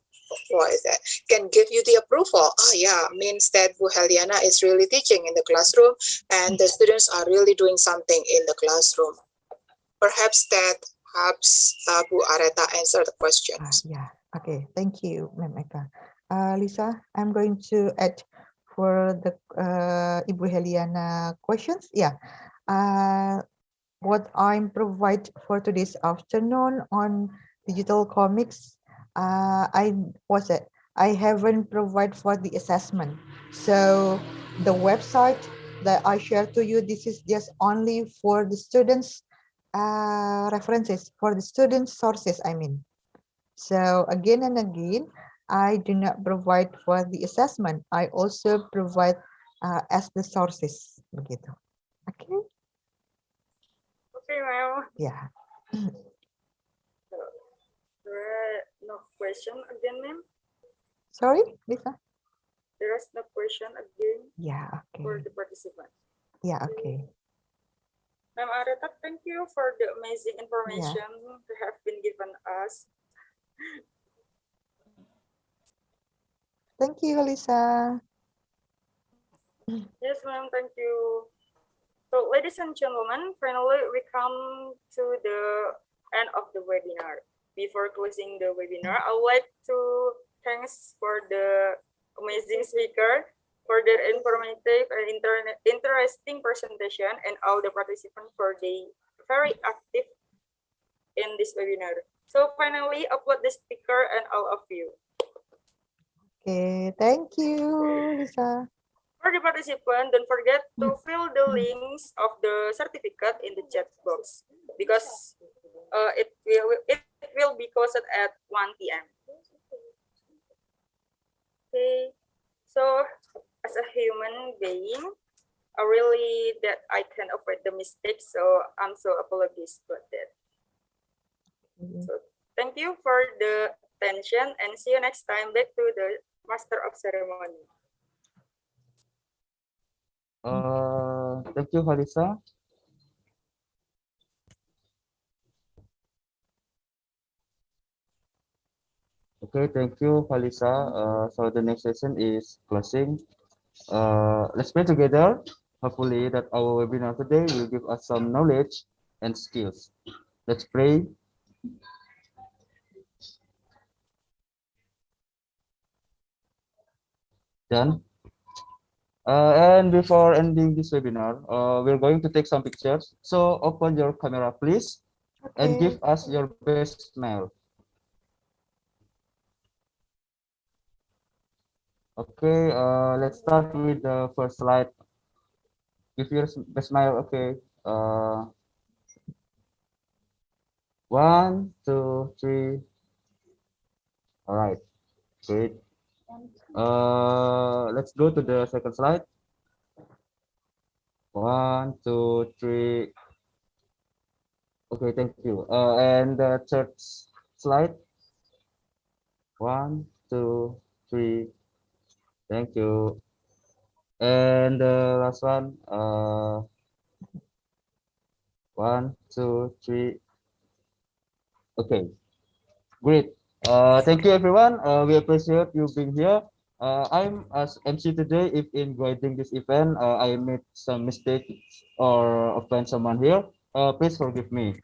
D: give you the approval. Oh yeah, means that Bu Heliana is really teaching in the classroom, and the students are really doing something in the classroom. Perhaps that helps Bu Areta answer the questions.
L: Yeah. Okay. Thank you, Ma'am Eka. Lisa, I'm going to add for the Ibu Heliana questions. Yeah. What I'm provide for today's afternoon on digital comics, I haven't provide for the assessment. So the website that I share to you, this is just only for the students references, for the students sources, I mean. So again and again, I do not provide for the assessment. I also provide as the sources. Begitu. Okay.
E: Okay, ma'am.
L: Yeah.
E: There are no question again, ma'am.
L: Sorry, Lisa?
E: There is no question again.
L: Yeah,
E: For
L: okay.
E: the participant.
L: Yeah, okay.
E: Ma'am Areta, thank you for the amazing
L: Yeah.
E: information you have been given us.
L: Thank you, Lisa.
E: Yes, ma'am, thank you. So, ladies and gentlemen, finally we come to the end of the webinar. Before closing the webinar, I would like to thanks for the amazing speaker for their informative and interesting presentation, and all the participants for the very active in this webinar. So finally, upload the speaker and all of you.
L: Okay, thank you, Lisa.
E: For the participant, don't forget to fill the links of the certificate in the chat box, because it will be closed at 1 p.m. Okay, so as a human being, I really that I can avoid the mistakes, so I'm so apologies for that. So thank you for the attention, and see you next time. Back to the Master of Ceremony.
A: Thank you, Halisa. Okay, thank you, Halisa. So the next session is closing. Let's pray together. Hopefully that our webinar today will give us some knowledge and skills. Let's pray. Done. And before ending this webinar, we're going to take some pictures. So open your camera, please, and give us your best smile. Okay, let's start with the first slide. Give your best smile. Okay. 1, 2, 3. All right, great. Let's go to the second slide. 1, 2, 3. Okay, thank you. And the third slide. 1, 2, 3. Thank you. And the last one. 1, 2, 3. Okay, great. Thank you, everyone. We appreciate you being here. I'm as MC today. If in guiding this event, I made some mistakes or offend someone here, please forgive me.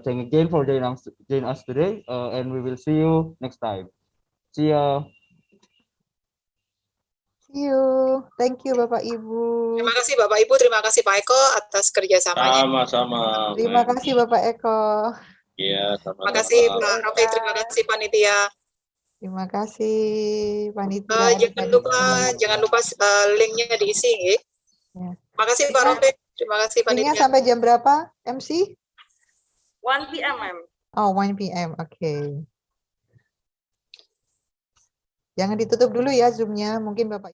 A: Thank you again for joining us today, and we will see you next time. See ya.
L: See you. Thank you, Bapak Ibu.
D: Terima kasih Bapak Ibu, terima kasih Pak Eko atas kerjasamanya.
C: Sama-sama.
L: Terima kasih Bapak Eko.
C: Iya,
D: Terima kasih
C: sama-sama.
D: Pak Rafiq, terima kasih panitia.
L: Terima kasih panitia.
D: Jangan lupa linknya diisi, ya. Terima kasih Pak Rafiq, terima kasih
L: Linknya
D: panitia.
L: sampai jam berapa, MC?
E: 1 p.m. ma'am.
L: Oh, 1 p.m. Oke. Jangan ditutup dulu ya Zoom-nya. Mungkin Bapak